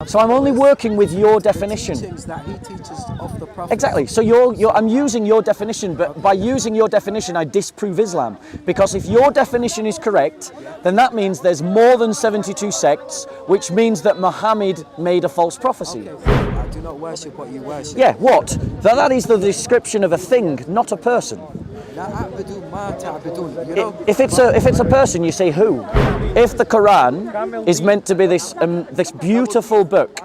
So I'm only working with your definition. That he teaches of the Prophet. Exactly. So I'm using your definition, but by using your definition, I disprove Islam. Because if your definition is correct, then that means there's more than 72 sects, which means that Muhammad made a false prophecy. Okay, I do not worship what you worship. Yeah, what? That is the description of a thing, not a person. If it's a person, you say who. If the Quran is meant to be this beautiful book,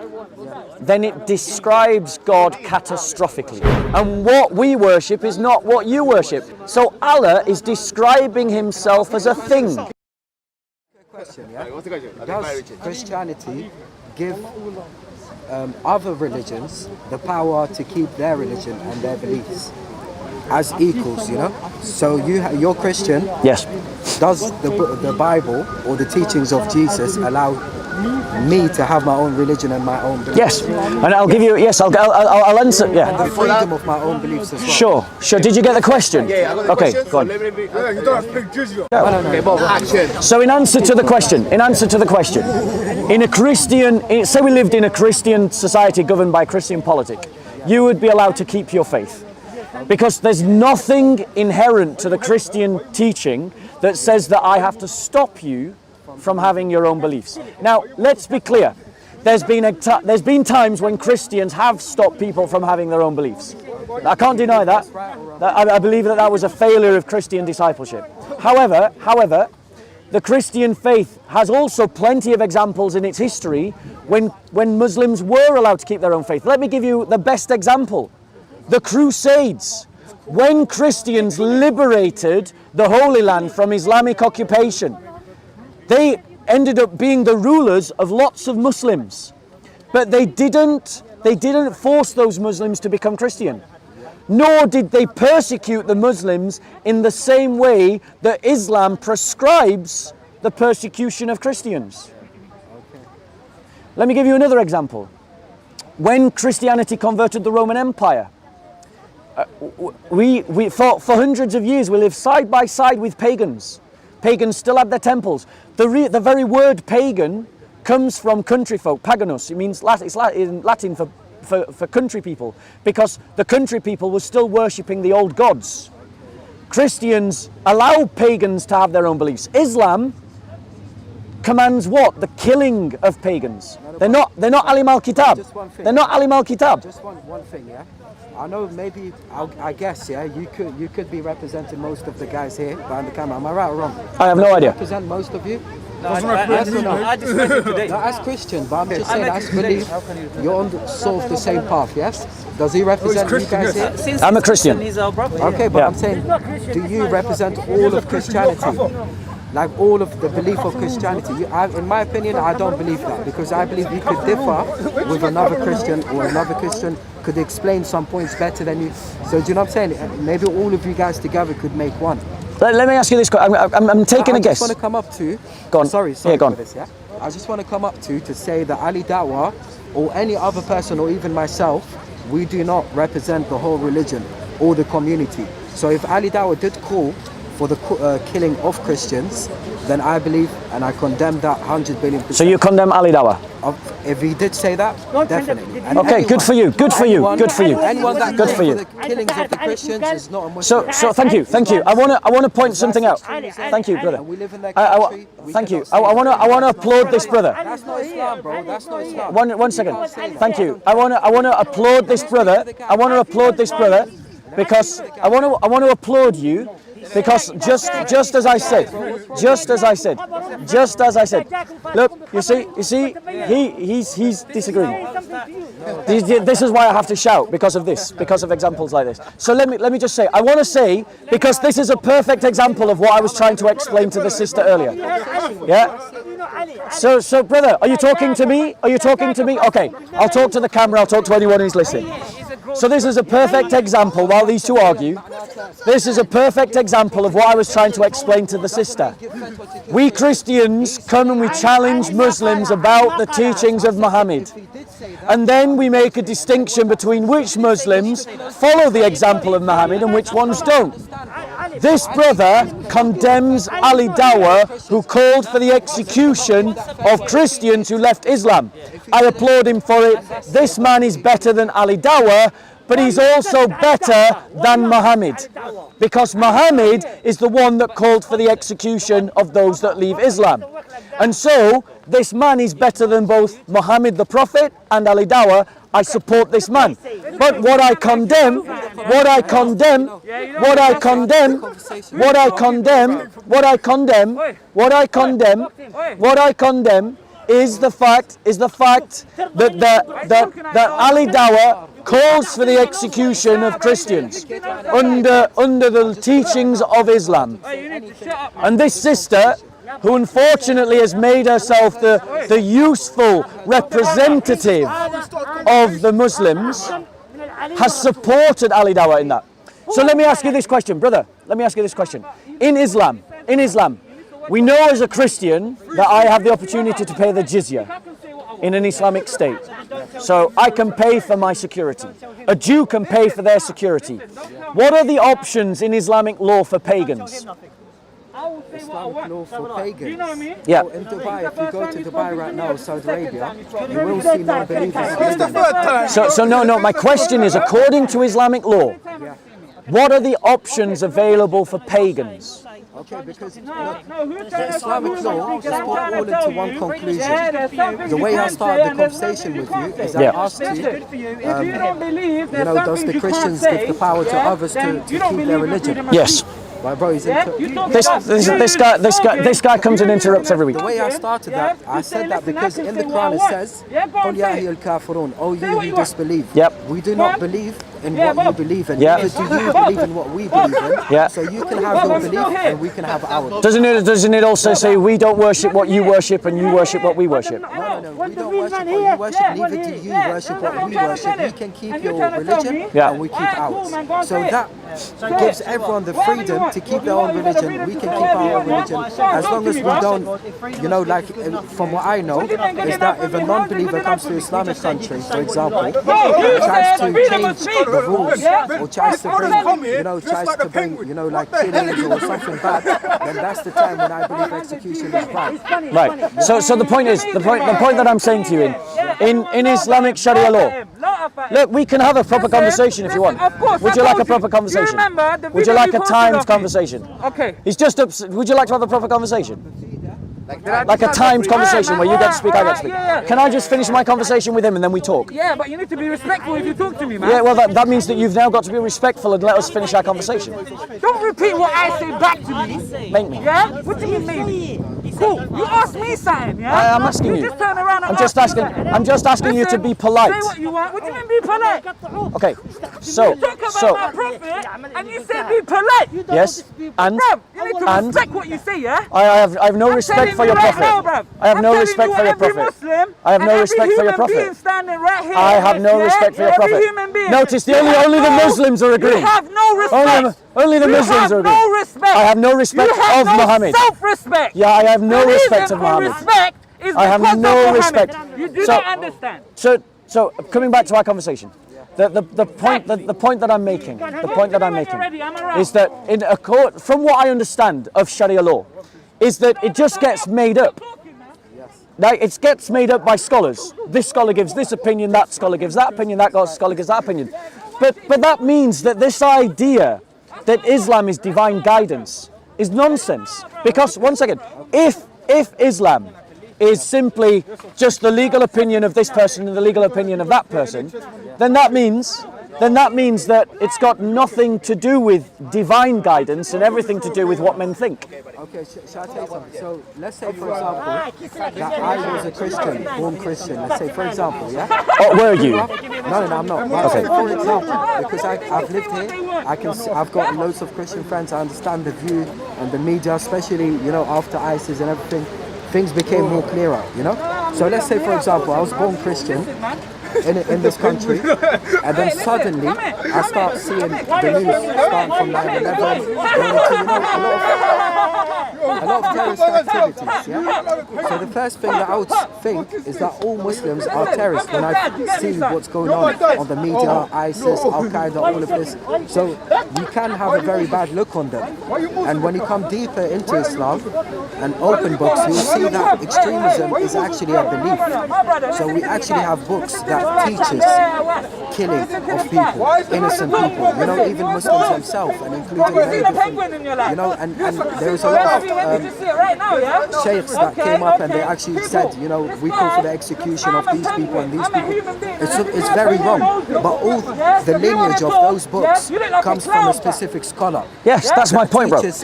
then it describes God catastrophically. And what we worship is not what you worship. So Allah is describing himself as a thing. Question, yeah? Does Christianity give other religions the power to keep their religion and their beliefs as equals, you know? So you're Christian. Yes. Does the Bible or the teachings of Jesus allow me to have my own religion and my own beliefs? Yes, and I'll give you. Yes, I'll answer. Yeah. And the freedom of my own beliefs as well. Sure. Did you get the question? Yeah, I got the okay, question. go on. You don't speak Jizya. Okay, Bob, action. So in answer to the question, in a Christian, say we lived in a Christian society governed by Christian politic, you would be allowed to keep your faith. Because there's nothing inherent to the Christian teaching that says that I have to stop you from having your own beliefs. Now, let's be clear. There's been times when Christians have stopped people from having their own beliefs. I can't deny that. I believe that was a failure of Christian discipleship. However, the Christian faith has also plenty of examples in its history when Muslims were allowed to keep their own faith. Let me give you the best example. The Crusades. When Christians liberated the Holy Land from Islamic occupation, they ended up being the rulers of lots of Muslims. But they didn't force those Muslims to become Christian. Nor did they persecute the Muslims in the same way that Islam prescribes the persecution of Christians. Let me give you another example. When Christianity converted the Roman Empire, for hundreds of years we lived side by side with pagans. Pagans still had their temples. The very word pagan comes from country folk, paganus. It means it's Latin for country people, because the country people were still worshipping the old gods. Christians allow pagans to have their own beliefs. Islam commands what? The killing of pagans. They're not alim al-kitab. They're not alim al-kitab. Just one thing, yeah. I know maybe I guess you could be representing most of the guys here behind the camera. Am I right or wrong? I have no idea. Represent most of you? I just met him today. No, as Christian, but I'm just saying, as belief, you're on sort of the same path, yes? Does he represent you guys here? I'm a Christian. He's our brother. Okay, but Yeah. I'm saying, do you represent all of Christianity? Like all of the belief of Christianity? In my opinion, I don't believe that, because I believe you could differ with another Christian, or another Christian could explain some points better than you. So do you know what I'm saying? Maybe all of you guys together could make one. Let me ask you this question. I'm taking a guess. I just want to come up to... Go on. Sorry Yeah, go on. for this, yeah? I just want to come up to say that Ali Dawah, or any other person, or even myself, we do not represent the whole religion or the community. So if Ali Dawah did call for the killing of Christians, then I believe and I condemn that 100 billion%. So you condemn Ali Dawah? If he did say that, definitely. And Okay, good for you. Good for you. Good for you. Anyone that Good for you. the killings of the Christians is not a Muslim. So thank you. I want to point something out. Thank you, brother. And we live in that country. Thank you. I want to applaud this brother. That's not Islam, bro. That's not Islam. One second. Thank you. I want to applaud this brother. I want to applaud this brother because I want to applaud you. Because just as I said, look, you see, he's disagreeing. This is why I have to shout, because of examples like this. So let me just say, I want to say, because this is a perfect example of what I was trying to explain to the sister earlier. Yeah. So brother, are you talking to me? Okay, I'll talk to the camera. I'll talk to anyone who's listening. So this is a perfect example, while these two argue, this is a perfect example of what I was trying to explain to the sister. We Christians come and we challenge Muslims about the teachings of Muhammad. And then we make a distinction between which Muslims follow the example of Muhammad and which ones don't. This brother condemns Ali Dawah, who called for the execution of Christians who left Islam. I applaud him for it. This man is better than Ali Dawah, but he's also better than Muhammad, because Muhammad is the one that called for the execution of those that leave Islam. And so this man is better than both Muhammad the Prophet and Ali Dawah. I support this man. But what I condemn is the fact that Ali Dawah calls for the execution of Christians under the teachings of Islam. And this sister, who unfortunately has made herself the useful representative of the Muslims, has supported Ali Dawah in that. So let me ask you this question, brother. Let me ask you this question. In Islam, we know as a Christian that I have the opportunity to pay the jizya in an Islamic state. So I can pay for my security. A Jew can pay for their security. What are the options in Islamic law for pagans? Islamic law for pagans. Yeah. So in Dubai, if you go to Dubai right now, Saudi Arabia, you will see non-believers. No, my question is, according to Islamic law, what are the options available for pagans? Okay, because the Islamic law just put all into one conclusion. The way I started the conversation with you is I asked you, does the Christians give the power to others to keep their religion? Yes. Right, bro, This guy comes and interrupts every week. The way I started that, I said that because in the Quran it says, "Qul ya ayyuhal kafirun," "O you who disbelieve." Yep. We do not believe in what you believe in. Yep. Neither do you believe in what we believe in. Yep. So you can have your belief and we can have ours. Doesn't it also say we don't worship what you worship and you worship what we worship? No. We don't worship what you worship. Neither do you worship what we worship. You can keep your religion and we keep ours. So that gives everyone the freedom to keep their own religion. We can keep our own religion as long as we don't, from what I know, is that if a non-believer comes to an Islamic country, for example, and tries to change the rules or tries to bring, like killings or something bad, then that's the time when I believe execution is right. Right. So the point is, the point that I'm saying to you in Islamic Sharia law, look, we can have a proper conversation if you want. Would you like a proper conversation? Would you like a timed conversation? Okay. He's just would you like to have a proper conversation? Like a timed conversation where you get to speak, I get to speak. Can I just finish my conversation with him and then we talk? Yeah, but you need to be respectful if you talk to me, man. Yeah, well, that means that you've now got to be respectful and let us finish our conversation. Don't repeat what I say back to me. Make me. Yeah? What do you mean maybe? Cool. You asked me something, yeah? I'm asking you. Just turn around and I'm just asking you to be polite. Say what you want. What do you mean be polite? Okay. So. You talk about my prophet and you said be polite. Yes. And. Bro, you need to respect what you say, yeah? I have no respect for your prophet. I have no respect for your prophet. I have no respect for your prophet. I have no respect for your prophet. Notice only the Muslims are agreeing. You have no respect. Only the Muslims are agreeing. No respect. I have no respect of Muhammad. Self-respect. Yeah, I have no respect of Muhammad. Respect is I have no respect. You do not understand. So coming back to our conversation, the point that I'm making, is that from what I understand of Sharia law, is that it just gets made up. Like, it gets made up by scholars. This scholar gives this opinion, that scholar gives that opinion, that scholar gives that opinion. But that means that this idea that Islam is divine guidance is nonsense. Because, once again, if Islam is simply just the legal opinion of this person and the legal opinion of that person, then that means that it's got nothing to do with divine guidance and everything to do with what men think. Okay, shall I tell you something? So let's say, for example, that I was a Christian, born Christian. Let's say, for example, yeah? Oh, were you? No, I'm not. Okay. For example, because I've lived here, I've got loads of Christian friends. I understand the view and the media, especially, after ISIS and everything, things became more clearer, So let's say, for example, I was born Christian. in this country, and then suddenly I start seeing the news starting from 9/11 going to, a lot of terrorist activities. Yeah. So the first thing that I would think is that all Muslims are terrorists when I see what's going on the media, ISIS, Al Qaeda, all of this. So you can have a very bad look on them. And when you come deeper into Islam and open books, you'll see that extremism is actually a belief. So we actually have books that teaches killing of people, innocent people, you know, even Muslims themselves, and including many different, you know, and there was a lot of sheikhs that came up and they actually said, you know, we call for the execution of these people and these people. It's very wrong, but all the lineage of those books comes from a specific scholar. Yes, that's my point, bro. This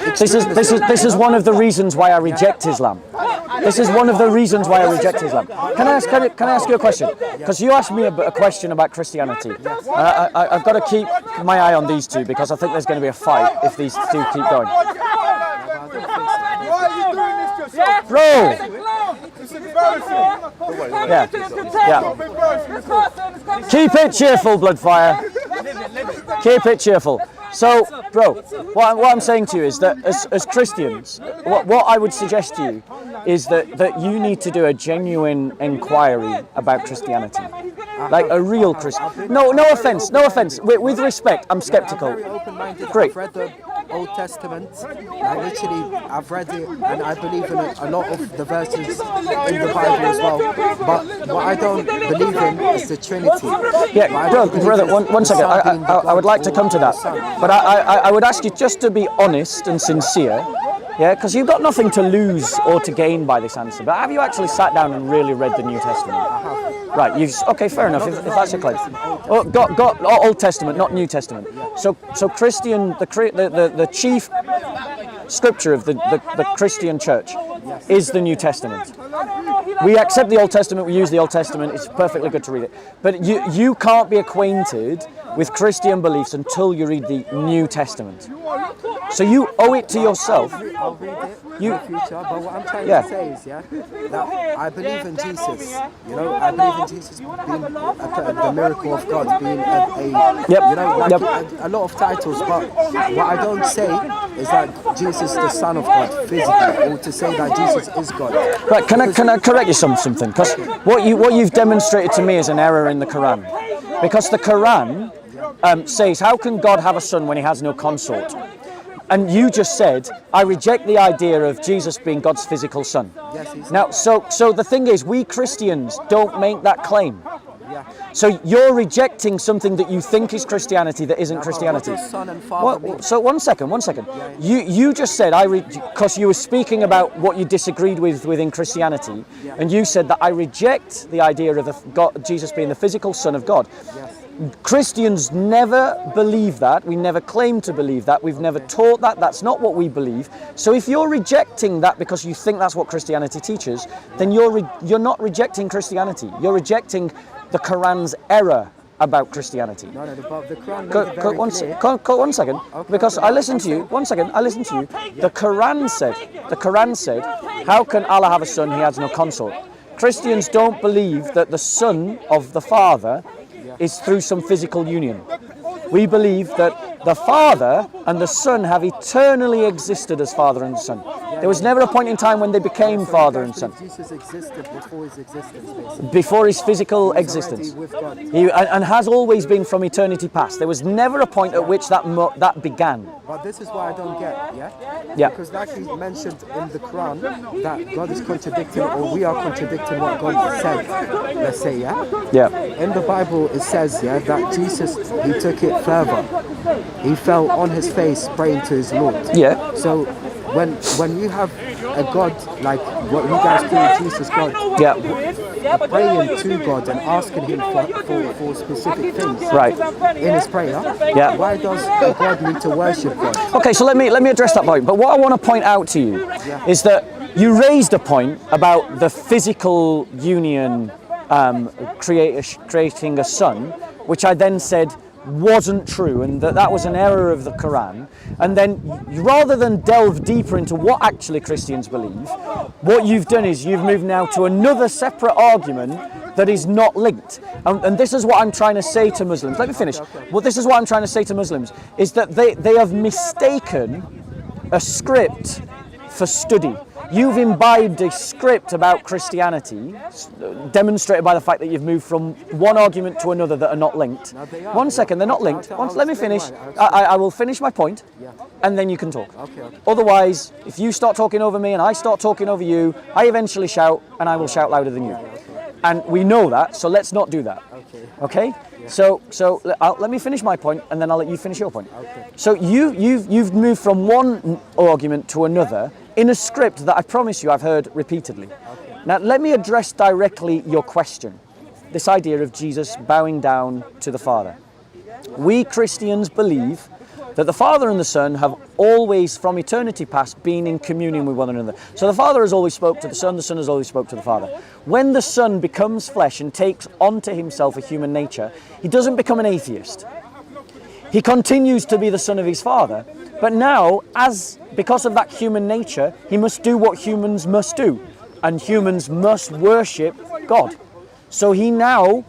is one of the reasons why I reject Islam. This is one of the reasons why I reject Islam. Can I ask you a question? Because you asked me a question about Christianity. I've got to keep my eye on these two because I think there's going to be a fight if these two keep going. Bro! Yeah. Keep it cheerful, Bloodfire. Keep it cheerful. So, bro, what I'm saying to you is that as Christians, what I would suggest to you is that you need to do a genuine inquiry about Christianity. Like a real Christian. No offense. With respect, I'm skeptical. Great. I've read the Old Testament. I've read it, and I believe in a lot of the verses in the Bible as well. But what I don't believe in is the Trinity. Yeah, brother, one second. I would like to come to that. But I would ask you just to be honest and sincere. Yeah, because you've got nothing to lose or to gain by this answer. But have you actually sat down and really read the New Testament? I have. Right, okay, fair enough, if that's your claim. Oh, got Old Testament, not New Testament. So Christian, the chief scripture of the Christian church is the New Testament. We accept the Old Testament, we use the Old Testament, it's perfectly good to read it. But you can't be acquainted with Christian beliefs until you read the New Testament. So you owe it to yourself. I'll read it in the future, but what I'm trying to say is, that I believe in Jesus. You know, I believe in Jesus being the miracle of God, being a lot of titles. But what I don't say is that Jesus is the Son of God physically, or to say that Jesus is God. Right? Can I correct you something? Because what you've demonstrated to me is an error in the Quran. Because the Quran says, how can God have a son when he has no consort? And you just said, I reject the idea of Jesus being God's physical son. Yes, now, so the thing is, we Christians don't make that claim. Yeah. So you're rejecting something that you think is Christianity that isn't Christianity. Son and father so one second. You just said, because you were speaking about what you disagreed with within Christianity, and you said that I reject the idea of Jesus being the physical son of God. Yes. Christians never believe that. We never claim to believe that. We've never taught that. That's not what we believe. So if you're rejecting that because you think that's what Christianity teaches, then you're not rejecting Christianity. You're rejecting the Quran's error about Christianity. No, but the Quran made it very clear. One second, because I listened to you. One second, I listened to you. The Quran said, how can Allah have a son? He has no consort. Christians don't believe that the son of the Father is through some physical union. We believe that the Father and the Son have eternally existed as Father and Son. There was never a point in time when they became Father and Son. Jesus existed before his existence, basically. Before his physical existence. With God. And has always been from eternity past. There was never a point at which that began. But this is what I don't get, Yeah. Because like he mentioned in the Quran, that God is contradicting, or we are contradicting what God said, let's say, Yeah. In the Bible it says, that Jesus, he took it further. He fell on his face praying to his Lord. Yeah. So when you have a God like what you guys call Jesus God, praying to God and asking him for specific things, right, in his prayer, why does God need to worship God? Okay, so let me address that point. But what I want to point out to you is that you raised a point about the physical union creating a son, which I then said wasn't true, and that was an error of the Quran. And then rather than delve deeper into what actually Christians believe, what you've done is you've moved now to another separate argument that is not linked. And this is what I'm trying to say to Muslims. Let me finish. Well, this is what I'm trying to say to Muslims, is that they have mistaken a script for study. You've imbibed a script about Christianity, demonstrated by the fact that you've moved from one argument to another that are not linked. No, they are. One second, they're not linked. Let me finish. I will finish my point, and then you can talk. Okay. Otherwise, if you start talking over me and I start talking over you, I eventually shout, and I will shout louder than you. And we know that, so let's not do that. Okay? So let me finish my point, and then I'll let you finish your point. Okay. So you've moved from one argument to another in a script that I promise you I've heard repeatedly. Now let me address directly your question, this idea of Jesus bowing down to the Father. We Christians believe that the Father and the Son have always, from eternity past, been in communion with one another. So the Father has always spoke to the Son has always spoke to the Father. When the Son becomes flesh and takes onto himself a human nature, he doesn't become an atheist. He continues to be the Son of his Father, but now, because of that human nature, he must do what humans must do, and humans must worship God. So he now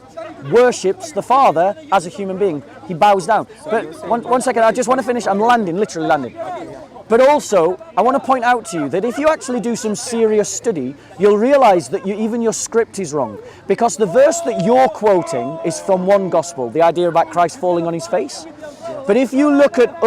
worships the Father as a human being. He bows down. But one second, I just want to finish. I'm landing, literally landing. But also, I want to point out to you that if you actually do some serious study, you'll realize that even your script is wrong. Because the verse that you're quoting is from one gospel, the idea about Christ falling on his face. But if you look at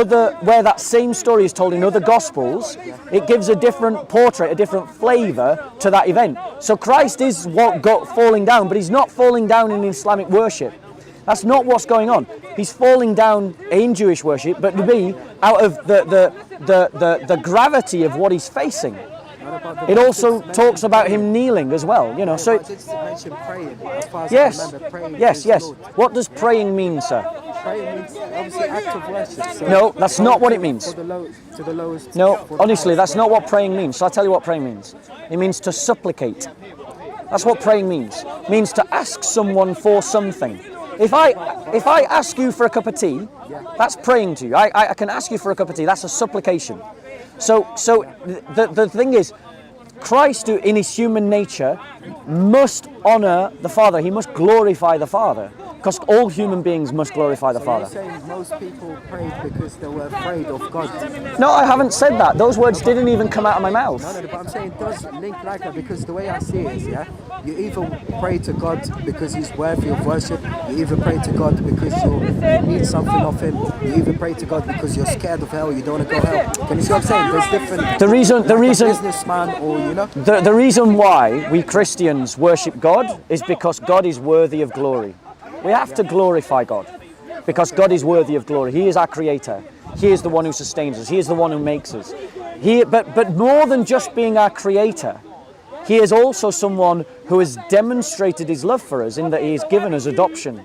where that same story is told in other gospels, it gives a different portrait, a different flavor to that event. So Christ is what got falling down, but he's not falling down in Islamic worship. That's not what's going on. He's falling down in Jewish worship, but to be out of the gravity of what he's facing. It also talks about him kneeling as well, you know. So I did mention praying. As far as yes, I remember, praying yes. to the Lord. What does praying mean, sir? Praying means obviously act of worship. So No, that's not what it means. To the lowest. No, for the honestly, highest. that's not what praying means. So I'll tell you what praying means. It means to supplicate. That's what praying means. It means to ask someone for something. If I ask you for a cup of tea, that's praying to you. I can ask you for a cup of tea. That's a supplication. So the thing is, Christ, in his human nature, must honor the Father. He must glorify the Father. Because all human beings must glorify the Father. You're saying most people prayed because they were afraid of God. No, I haven't said that. Those words didn't even come out of my mouth. No, but I'm saying it does link like that, because the way I see it is, you either pray to God because he's worthy of worship, you either pray to God because you need something of him, you either pray to God because you're scared of hell, you don't want to go hell. Can you see what I'm saying? There's different... The reason businessman or, you know... The reason why we Christians worship God is because God is worthy of glory. We have to glorify God because God is worthy of glory. He is our creator. He is the one who sustains us. He is the one who makes us. But more than just being our creator, he is also someone who has demonstrated his love for us in that he has given us adoption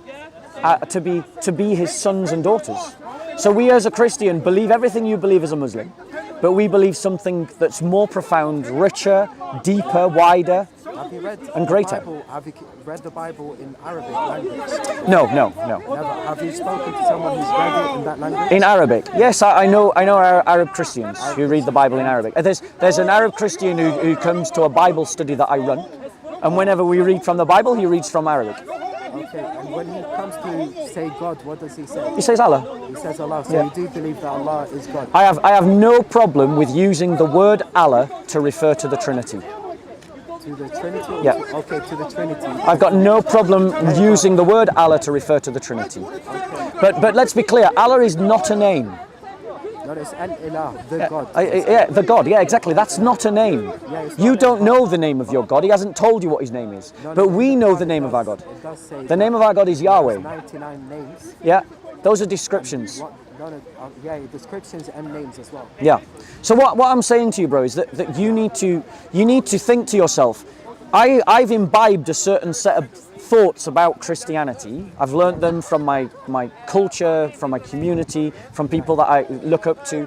to be his sons and daughters. So we as a Christian believe everything you believe as a Muslim, but we believe something that's more profound, richer, deeper, wider, Have you read and greater. Have you read the Bible in Arabic language? No. Never. Have you spoken to someone who's read it in that language? In Arabic, yes, I know Arab Christians who read the Bible in Arabic. There's an Arab Christian who comes to a Bible study that I run, and whenever we read from the Bible, he reads from Arabic. Okay, and when he comes to say God, what does he say? He says Allah. He says Allah, so you do believe that Allah is God? I have no problem with using the word Allah to refer to the Trinity. To the Trinity? Yeah. Okay, to the Trinity. I've got no problem using the word Allah to refer to the Trinity. But let's be clear, Allah is not a name. No, it's Al-Ilah, the God. The God, yeah, exactly. That's not a name. You don't know the name of your God. He hasn't told you what his name is. But we know the name of our God. It does say The name of our God is Yahweh. 99 names. Yeah, those are descriptions. Descriptions and names as well. Yeah. So what I'm saying to you, bro, is that you need to think to yourself, I've imbibed a certain set of thoughts about Christianity. I've learned them from my culture, from my community, from people that I look up to.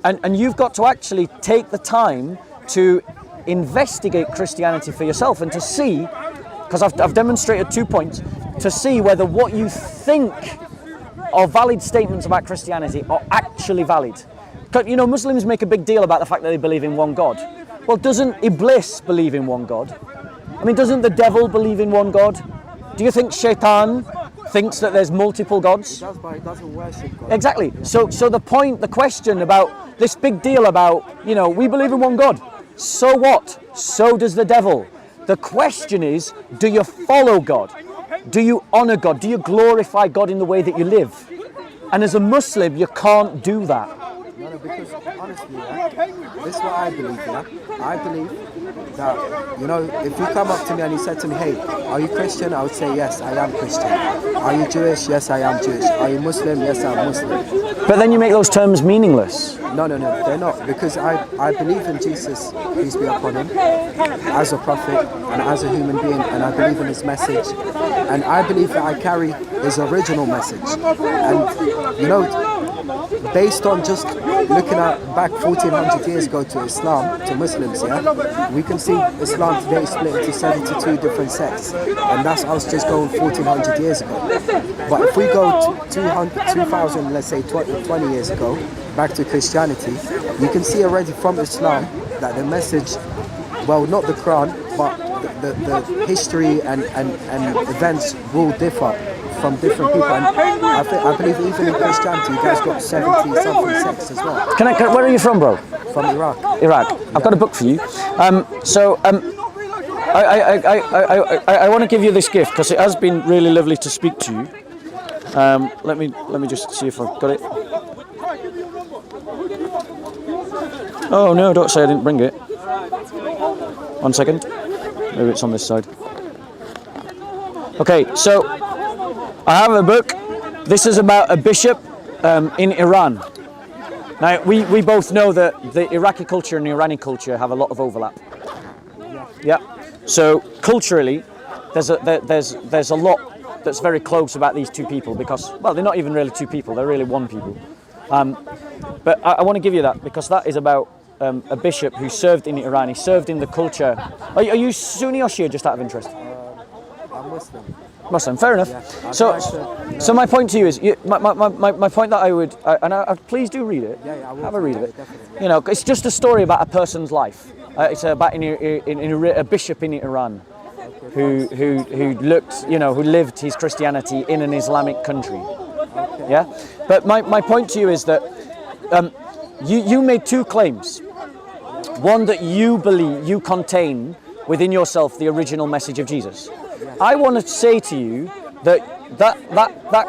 And you've got to actually take the time to investigate Christianity for yourself and to see, because I've demonstrated 2 points, to see whether what you think are valid statements about Christianity are actually valid. You know, Muslims make a big deal about the fact that they believe in one God. Well, doesn't Iblis believe in one God? I mean, doesn't the devil believe in one God? Do you think Shaitan thinks that there's multiple gods? He does, but he doesn't worship God. Exactly. So the question about this big deal about, we believe in one God. So what? So does the devil. The question is, do you follow God? Do you honor God? Do you glorify God in the way that you live? And as a Muslim, you can't do that. No, because honestly, this is what I believe, I believe that, if you come up to me and you said to me, hey, are you Christian? I would say, yes, I am Christian. Are you Jewish? Yes, I am Jewish. Are you Muslim? Yes, I'm Muslim. But then you make those terms meaningless. No, they're not. Because I believe in Jesus, peace be upon him, as a prophet and as a human being, and I believe in his message. And I believe that I carry his original message. And, based on just looking at back 1400 years ago to Islam, to Muslims, we can see Islam today split into 72 different sects, and that's us just going 1400 years ago. But if we go to 2000, let's say 20 years ago, back to Christianity, you can see already from Islam that the message, well, not the Quran, but the history and events will differ from different people, and I believe even in Christianity, you guys got 70-something sects as well. Where are you from, bro? From Iraq. Iraq. I've got a book for you. I want to give you this gift because it has been really lovely to speak to you. Let me just see if I've got it. Oh no! Don't say I didn't bring it. 1 second. Maybe it's on this side. Okay, so I have a book. This is about a bishop in Iran. Now, we both know that the Iraqi culture and the Iranian culture have a lot of overlap. Yeah. So culturally, there's a lot that's very close about these two people because, well, they're not even really two people. They're really one people. But I want to give you that because that is about a bishop who served in Iran. He served in the culture. Are you Sunni or Shia, just out of interest? I'm Muslim. Muslim, fair enough. Yeah, so my point to you is, my point that I would, please do read it. Yeah, I will. Have a read of it. Definitely. It's just a story about a person's life. It's about a bishop in Iran who looked, who lived his Christianity in an Islamic country. Okay. Yeah, but my point to you is that you made two claims. One, that you believe you contain within yourself the original message of Jesus. I want to say to you that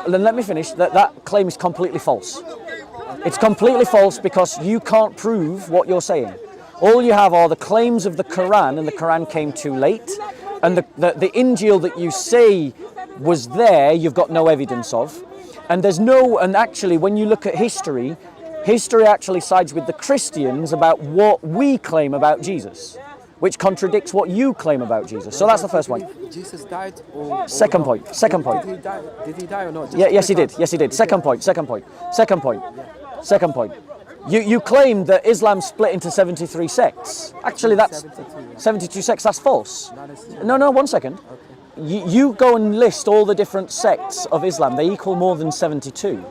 let me finish, that claim is completely false. It's completely false because you can't prove what you're saying. All you have are the claims of the Quran, and the Quran came too late, and the Injil that you say was there, you've got no evidence of. And and actually when you look at history actually sides with the Christians about what we claim about Jesus, which contradicts what you claim about Jesus. So that's the first point. Jesus died or... Second point. Did he die or not? Yes, he did. Second point. You claim that Islam split into 73 sects. Actually, that's 72 sects. That's false. No, 1 second. You go and list all the different sects of Islam. They equal more than 72.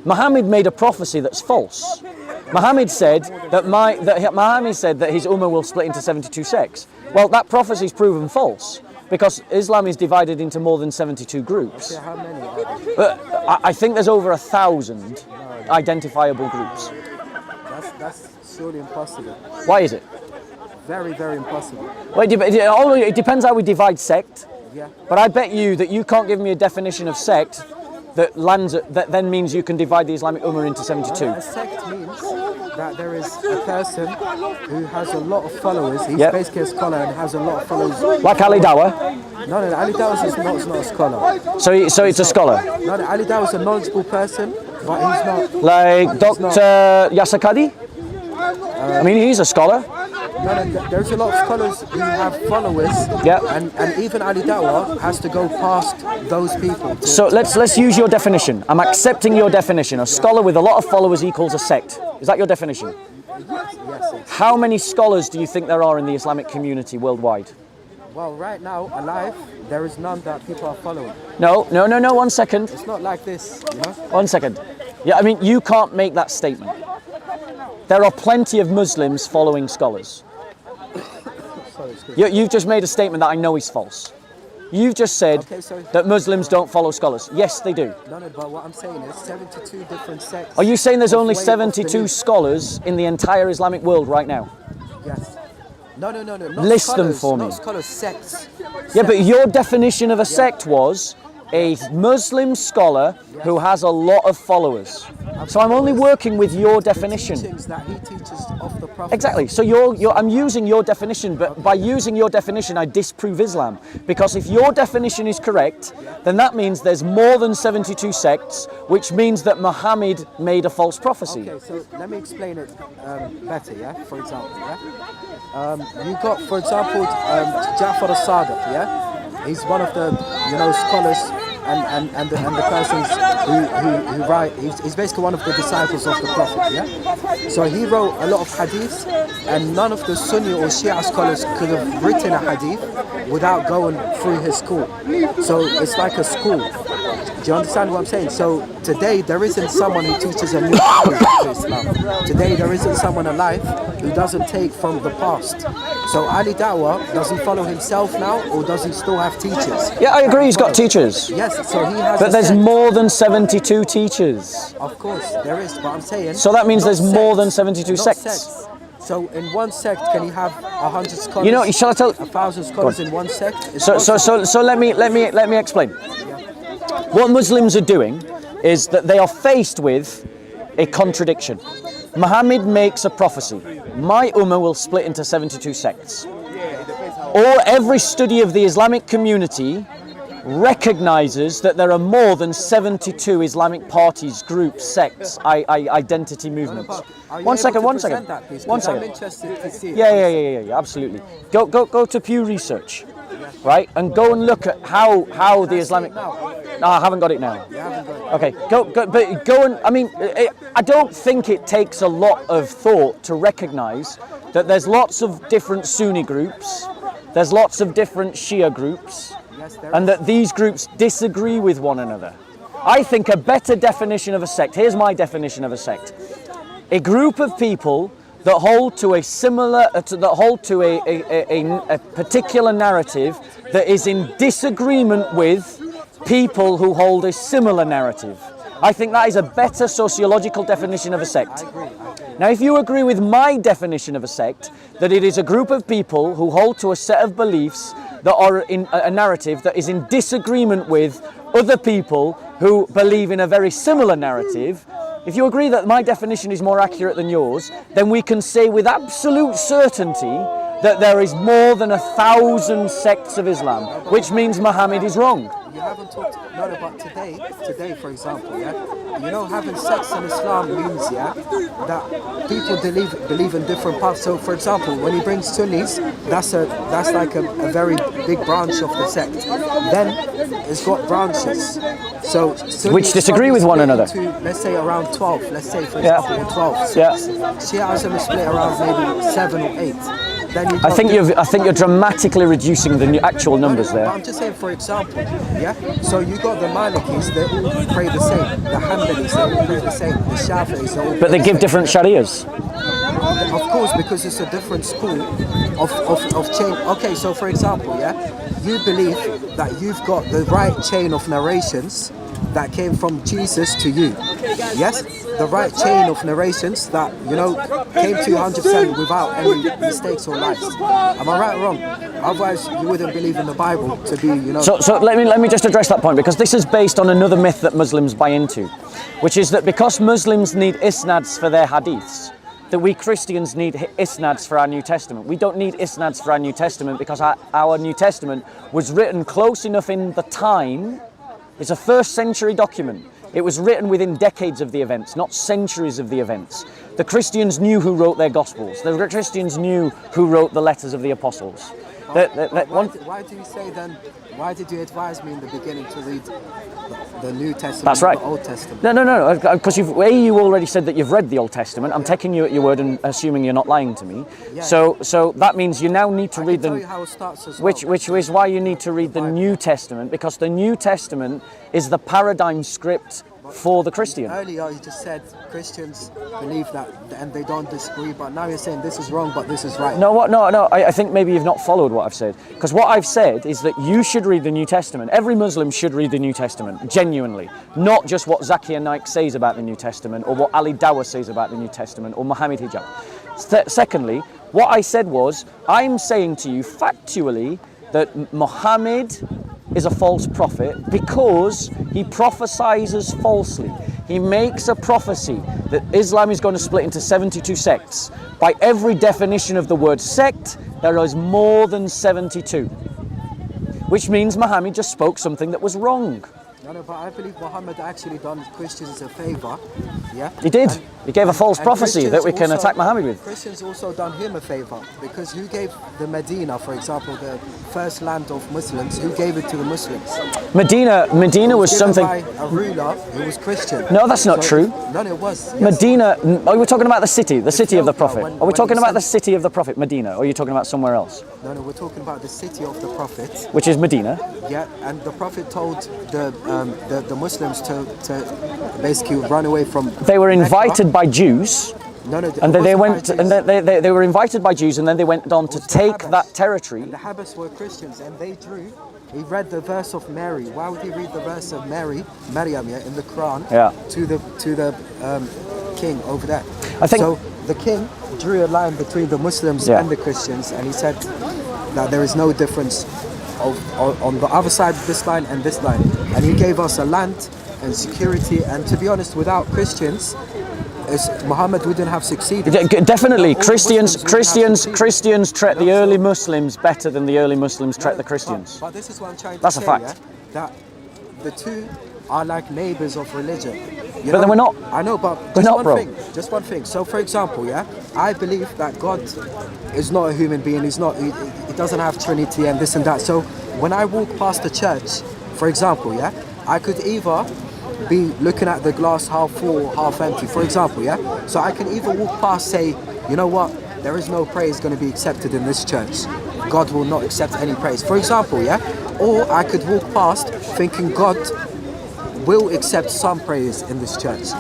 Muhammad made a prophecy that's false. Muhammad said that his ummah will split into 72 sects. Well, that prophecy is proven false because Islam is divided into more than 72 groups. How many are there? I think there's over 1,000 identifiable groups. That's surely impossible. Why is it? Very, very impossible. Well, it depends how we divide sect. Yeah. But I bet you that you can't give me a definition of sect that then means you can divide the Islamic Ummah into 72. A sect means that there is a person who has a lot of followers. He's basically a scholar and has a lot of followers. Like Ali Dawah? No, Ali Dawah is not a scholar. So it's a scholar? No, Ali Dawah is a knowledgeable person, but he's not... Like Dr. Yasakadi? I mean, he's a scholar. No, there's a lot of scholars who have followers, and even Ali Dawah has to go past those people. So let's use your definition. I'm accepting your definition. A scholar with a lot of followers equals a sect. Is that your definition? Yes. How many scholars do you think there are in the Islamic community worldwide? Well, right now, alive, there is none that people are following. No, 1 second. It's not like this, 1 second. Yeah, I mean, you can't make that statement. There are plenty of Muslims following scholars. You've just made a statement that I know is false. You've just said Okay, so- that Muslims don't follow scholars. Yes, they do. No, but what I'm saying is 72 different sects. Are you saying there's of only way of 72 belief. scholars in the entire Islamic world right now? Yes. No. Not List scholars, them for me. Not scholars, sects. Yeah, but your definition of a sect was a Muslim scholar who has a lot of followers. So I'm only working with your definition. Teachings that he teaches of the Prophet. Exactly. So I'm using your definition, but by using your definition, I disprove Islam. Because if your definition is correct, then that means there's more than 72 sects, which means that Muhammad made a false prophecy. Okay, so let me explain it better, yeah? For example, yeah? You got, for example, Ja'far al-Sadiq, yeah? He's one of the, scholars and the persons who write. He's basically one of the disciples of the Prophet, yeah? So he wrote a lot of hadiths, and none of the Sunni or Shia scholars could have written a hadith without going through his school. So it's like a school. Do you understand what I'm saying? So today there isn't someone who teaches a new school to Islam. Today there isn't someone alive who doesn't take from the past. So Ali Dawah, does he follow himself now, or does he still have teachers? Yeah, I agree, he's got teachers. Yes, so he has. But a there's sect. more than 72 teachers. Of course, there is, but I'm saying. So that means not there's more than sects, 72 not sects. So in one sect, can you have 100 scholars? Shall I tell? 1,000 scholars in one sect? It's So let me explain. What Muslims are doing is that they are faced with a contradiction. Muhammad makes a prophecy. My ummah will split into 72 sects. Every study of the Islamic community recognizes that there are more than 72 Islamic parties, groups, sects, identity movements. One second. I'm interested to see. Yeah, absolutely. Go to Pew Research, right, and go and look at how the Islamic. No, I haven't got it now. Okay, go and. I mean, I don't think it takes a lot of thought to recognise that there's lots of different Sunni groups, there's lots of different Shia groups, and that these groups disagree with one another. I think a better definition of a sect. Here's my definition of a sect: a group of people that hold to a particular narrative that is in disagreement with people who hold a similar narrative. I think that is a better sociological definition of a sect. Now, if you agree with my definition of a sect, that it is a group of people who hold to a set of beliefs that are in a narrative that is in disagreement with other people who believe in a very similar narrative, if you agree that my definition is more accurate than yours, then we can say with absolute certainty that there is more than 1,000 sects of Islam, which means Muhammad is wrong. You haven't talked about today, for example, yeah? Having sex in Islam means, yeah, that people believe in different paths. So, for example, when he brings Sunnis, that's like a very big branch of the sect. Then it's got branches. So Sunnis Which disagree with one another. Let's say around 12. Let's say, for example, 12. Yeah. Shiaism is split around maybe 7 or 8. I think you're dramatically reducing the actual numbers there. I'm just saying, for example, yeah. So you got the Malikis, they all pray the same. The Hanbalis, they all pray the same. The Shafi'is, they all. But they give different Sharias. Of course, because it's a different school of chain. Okay, so for example, yeah, you believe that you've got the right chain of narrations that came from Jesus to you. Yes, the right chain of narrations that came to you 100% without any mistakes or lies. Am I right or wrong? Otherwise, you wouldn't believe in the Bible to be, So let me just address that point, because this is based on another myth that Muslims buy into, which is that because Muslims need isnads for their hadiths, that we Christians need isnads for our New Testament. We don't need isnads for our New Testament because our New Testament was written close enough in the time. It's a first century document. It was written within decades of the events, not centuries of the events. The Christians knew who wrote their Gospels. The Christians knew who wrote the letters of the Apostles. Why do you say then, why did you advise me in the beginning to read the New Testament, That's right. the Old Testament? No, because you already said that you've read the Old Testament. I'm taking you at your word and assuming you're not lying to me. Yeah. So that means you now need to read tell you how it starts as which well. is why you need to read the New Testament, because the New Testament is the paradigm script for the Christian. Earlier you just said Christians believe that and they don't disagree, but now you're saying this is wrong but this is right. No, I think maybe you've not followed what I've said. Because what I've said is that you should read the New Testament. Every Muslim should read the New Testament, genuinely. Not just what Zakir Naik says about the New Testament, or what Ali Dawah says about the New Testament, or Muhammad Hijab. Secondly, what I said was, I'm saying to you factually that Muhammad is a false prophet because he prophesizes falsely. He makes a prophecy that Islam is going to split into 72 sects. By every definition of the word sect, there is more than 72. Which means Muhammad just spoke something that was wrong. No, but I believe Muhammad actually done Christians a favor. Yeah? He did. He gave a false prophecy that we can also, attack Muhammad with. Christians also done him a favor, because who gave the Medina, for example, the first land of Muslims, who gave it to the Muslims? Medina was something... by a ruler who was Christian. No, that's not true. No, it was. Yes. Medina, are we talking about the city of the Prophet? Are we talking about the city of the Prophet, Medina, or are you talking about somewhere else? No, we're talking about the city of the Prophet. Which is Medina. Yeah, and the Prophet told the Muslims to basically run away from. They were invited by Jews. And they went, and they were invited by Jews, and then they went on to take that territory. And the Habas were Christians, and they drew. He read the verse of Mary. Why would he read the verse of Mary, Maryam, in the Quran, to the king over there? I think so. The king drew a line between the Muslims and the Christians, and he said that there is no difference on the other side of this line and this line. And he gave us a land and security. And to be honest, without Christians, Muhammad wouldn't have succeeded. Definitely, Christians treat the early Muslims better than the early Muslims treat the Christians. But this is what I'm trying to That's say. A fact. Yeah? That the two are like neighbors of religion. But then we're not. I know, but just one thing. So, for example, I believe that God is not a human being. He's not. He doesn't have Trinity and this and that. So, when I walk past the church, for example, I could either be looking at the glass half full, half empty. For example, So I can either walk past, say, you know what, there is no praise going to be accepted in this church. God will not accept any praise. For example, Or I could walk past thinking God will accept some praise in this church.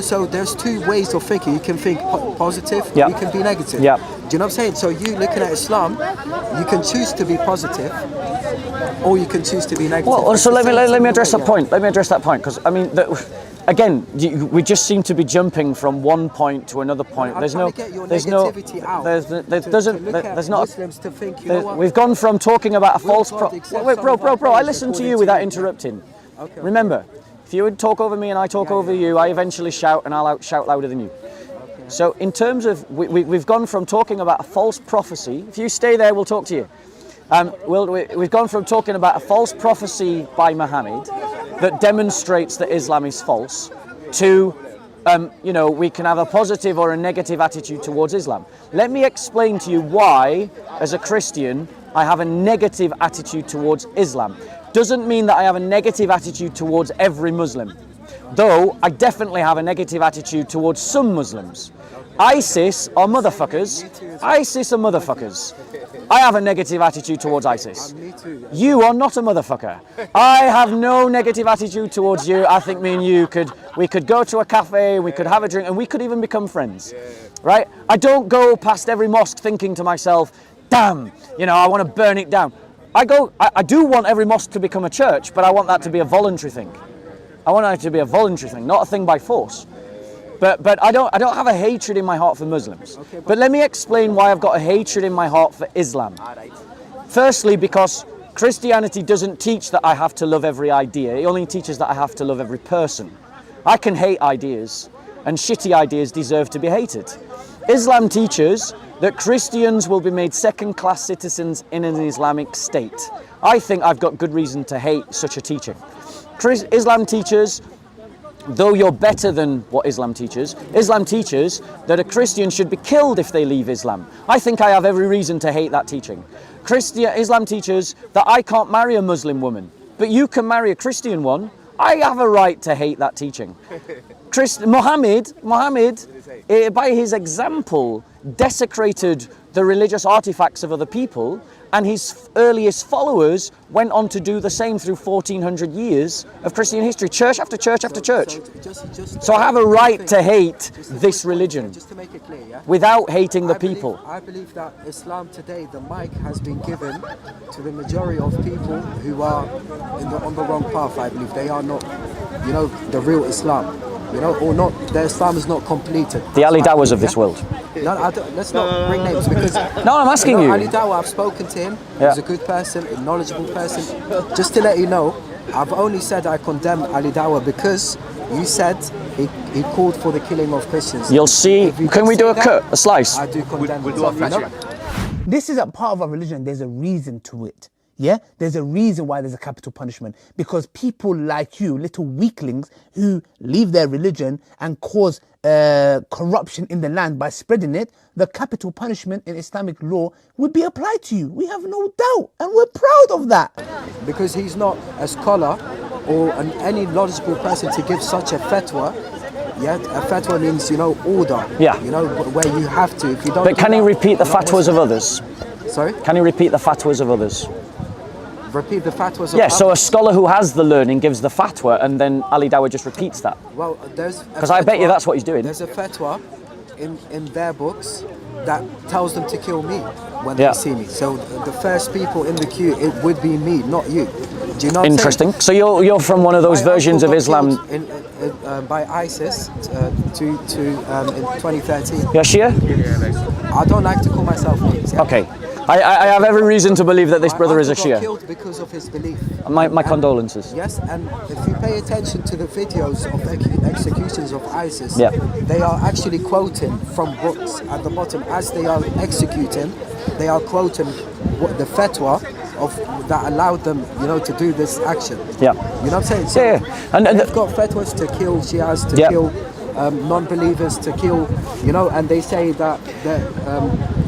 So there's two ways of thinking. You can think positive, you can be negative. Yeah. Do you know what I'm saying? So you looking at Islam, you can choose to be positive, or you can choose to be negative. Well, so let me address that point. Let me address that point, because I mean, again, we just seem to be jumping from one point to another point. There's not. Muslims to think, we've gone from talking about a false. Wait, bro. I listen to you without interrupting. Okay. Remember, if you would talk over me and I talk over you, I eventually shout, and I'll shout louder than you. Okay. So in terms of, we've gone from talking about a false prophecy. If you stay there, we'll talk to you. We've gone from talking about a false prophecy by Muhammad that demonstrates that Islam is false to, we can have a positive or a negative attitude towards Islam. Let me explain to you why, as a Christian, I have a negative attitude towards Islam. Doesn't mean that I have a negative attitude towards every Muslim. Though I definitely have a negative attitude towards some Muslims. ISIS are motherfuckers. ISIS are motherfuckers. I have a negative attitude towards ISIS. You are not a motherfucker. I have no negative attitude towards you. I think me and you we could go to a cafe, we could have a drink, and we could even become friends. Right? I don't go past every mosque thinking to myself, damn, I want to burn it down. I do want every mosque to become a church, but I want that to be a voluntary thing. I want that to be a voluntary thing, not a thing by force. But I don't have a hatred in my heart for Muslims. But let me explain why I've got a hatred in my heart for Islam. Firstly, because Christianity doesn't teach that I have to love every idea. It only teaches that I have to love every person. I can hate ideas, and shitty ideas deserve to be hated. Islam teaches that Christians will be made second-class citizens in an Islamic state. I think I've got good reason to hate such a teaching. Islam teaches, though you're better than what Islam teaches that a Christian should be killed if they leave Islam. I think I have every reason to hate that teaching. Islam teaches that I can't marry a Muslim woman, but you can marry a Christian one. I have a right to hate that teaching. Muhammad, by his example, desecrated the religious artifacts of other people, And his earliest followers went on to do the same through 1400 years of Christian history, church after church after church. So I have a right to hate this religion Just to make it clear, yeah? without hating the people. I believe that Islam today, the mic has been given to the majority of people who are on the wrong path. I believe they are not, the real Islam. Or not, their Islam is not completed. The Ali Dawahs of this world. No, let's not bring names because... No, I'm asking you. Ali Dawah, I've spoken to him. Yeah. He's a good person, a knowledgeable person. Just to let you know, I've only said I condemn Ali Dawah because you said he called for the killing of Christians. You'll see. Can we do a slice? I do condemn We'll do a flash. This is a part of our religion. There's a reason to it. Yeah, there's a reason why there's a capital punishment, because people like you, little weaklings who leave their religion and cause corruption in the land by spreading it, the capital punishment in Islamic law would be applied to you. We have no doubt, and we're proud of that. Because he's not a scholar or any knowledgeable person to give such a fatwa. Yeah, a fatwa means, order. Yeah. Where you have to. If you don't. But can he repeat the fatwas of others? Sorry? Can he repeat the fatwas of others? Repeat the fatwas of Yeah, so a others? scholar who has the learning gives the fatwa and then Ali Dawah just repeats that. Well, there's... Because I bet you that's what he's doing. There's a fatwa in their books that tells them to kill me when they see me. So the first people in the queue, it would be me, not you. Do you know what I'm Interesting. saying? So you're from one of those My versions uncle of got Islam. killed by ISIS in 2013. You're Shia? I don't like to call myself names. Yeah? Okay. I have every reason to believe that this brother is a My uncle got Shia. killed because of his belief. My condolences. Yes, and if you pay attention to the videos of executions of ISIS, Yeah. they are actually quoting from books at the bottom. As they are executing, they are quoting the fatwa of that allowed them, to do this action. Yeah. You know what I'm saying? So Yeah. And they've got fatwas to kill Shias, to kill non-believers, to kill, and they say that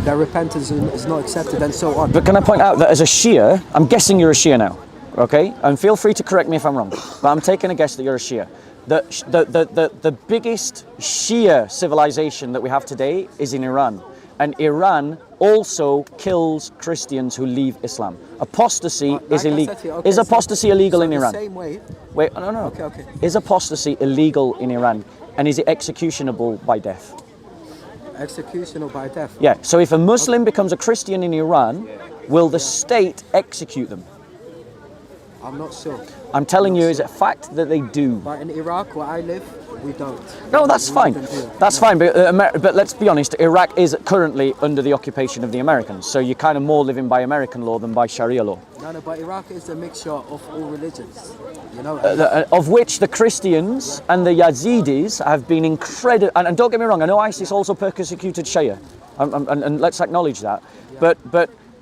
their repentance is not accepted and so on. But can I point out that as a Shia, I'm guessing you're a Shia now, okay? And feel free to correct me if I'm wrong, but I'm taking a guess that you're a Shia. The biggest Shia civilization that we have today is in Iran. And Iran also kills Christians who leave Islam. Apostasy is illegal. Is apostasy illegal in Iran? The same way. Wait, no. Okay. Is apostasy illegal in Iran? And is it executionable by death? Executional by death. Yeah, so if a Muslim becomes a Christian in Iran, will the state execute them? I'm not sure. I'm telling you, it's a fact that they do. But in Iraq, where I live, we don't. No, that's fine. That's fine, but let's be honest, Iraq is currently under the occupation of the Americans, so you're kind of more living by American law than by Sharia law. No, but Iraq is a mixture of all religions, Of which the Christians and the Yazidis have been incredible, and don't get me wrong, I know ISIS also persecuted Shia, and let's acknowledge that, but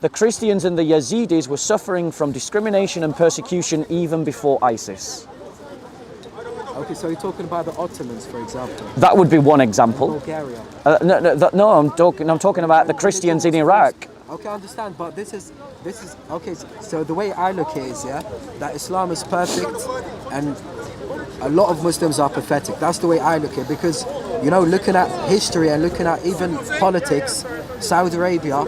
the Christians and the Yazidis were suffering from discrimination and persecution even before ISIS. Okay, so you're talking about the Ottomans, for example. That would be one example. Bulgaria. No, I'm talking about the Christians in Iraq. Okay, I understand, but this is okay. So the way I look at it is, that Islam is perfect, and a lot of Muslims are pathetic. That's the way I look at it, because looking at history and looking at even politics, Saudi Arabia,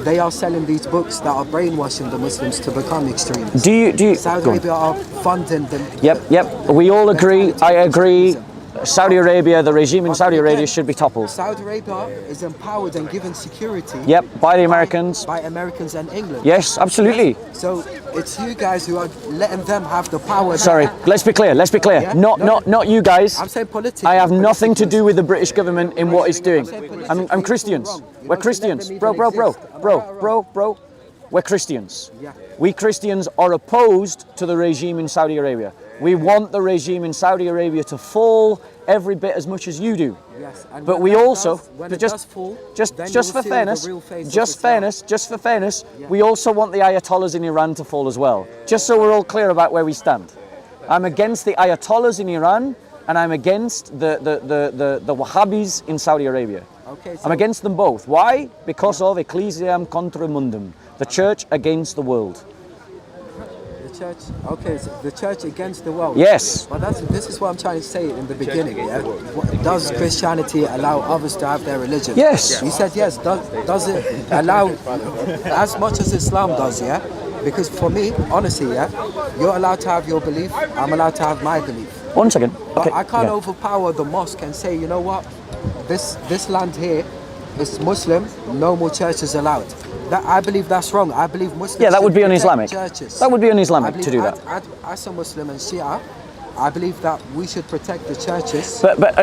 they are selling these books that are brainwashing the Muslims to become extremists. Do you? Saudi Arabia are funding them. Yep. We all agree. I agree. Saudi Arabia, the regime in Saudi Arabia should be toppled. Saudi Arabia is empowered and given security. Yep, by the Americans. By Americans and England. Yes, absolutely. So it's you guys who are letting them have the power. Sorry, let's be clear. Yeah? Not you guys. I'm saying politics. I have nothing to do with the British government in what it's doing. I'm Christians. We're Christians. Bro. We're Christians. Yeah. We Christians are opposed to the regime in Saudi Arabia. We want the regime in Saudi Arabia to fall every bit as much as you do. Yes, and but we also, just for fairness, we also want the Ayatollahs in Iran to fall as well. Just so we're all clear about where we stand. I'm against the Ayatollahs in Iran, and I'm against the Wahhabis in Saudi Arabia. Okay, so I'm against them both. Why? Because of Ecclesiam contra mundum, the church against the world. The church, okay, so the church against the world. Yes. But this is what I'm trying to say in the beginning. Yeah? Does Christianity allow others to have their religion? Yes. He said yes. Does it allow as much as Islam does? Yeah. Because for me, honestly, yeah, you're allowed to have your belief. I'm allowed to have my belief. 1 second. But Okay. I can't yeah. overpower the mosque and say, you know what, this land here is Muslim. No more churches allowed. That I believe that's wrong. I believe Muslims. Yeah, that would be should protect un-Islamic. Churches. That would be un-Islamic I to do believe that. As a Muslim and Shia, I believe that we should protect the churches. But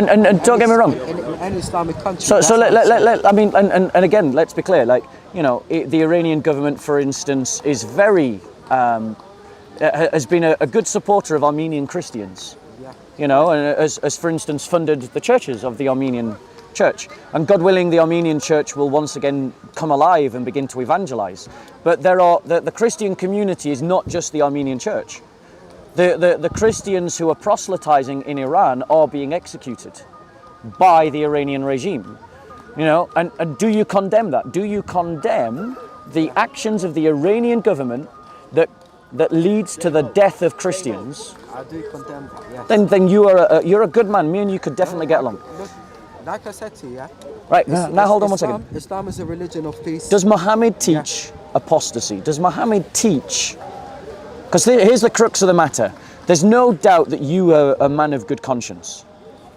don't get me wrong. In any Islamic country. So I mean, and again, let's be clear. Like, you know, the Iranian government, for instance, is very has been a good supporter of Armenian Christians. Yeah. You know, and as for instance funded the churches of the Armenian church. And God willing, the Armenian church will once again come alive and begin to evangelize. But the Christian community is not just the Armenian church. The Christians who are proselytizing in Iran are being executed by the Iranian regime. You know, and do you condemn that? Do you condemn the actions of the Iranian government that leads to the death of Christians? I do condemn that. Yes. Then you're a good man. Me and you could definitely get along. Look, like I said to you, yeah. Right, now hold on 1 second. Islam is a religion of peace. Does Muhammad teach apostasy? Does Muhammad teach? Because here's the crux of the matter. There's no doubt that you are a man of good conscience.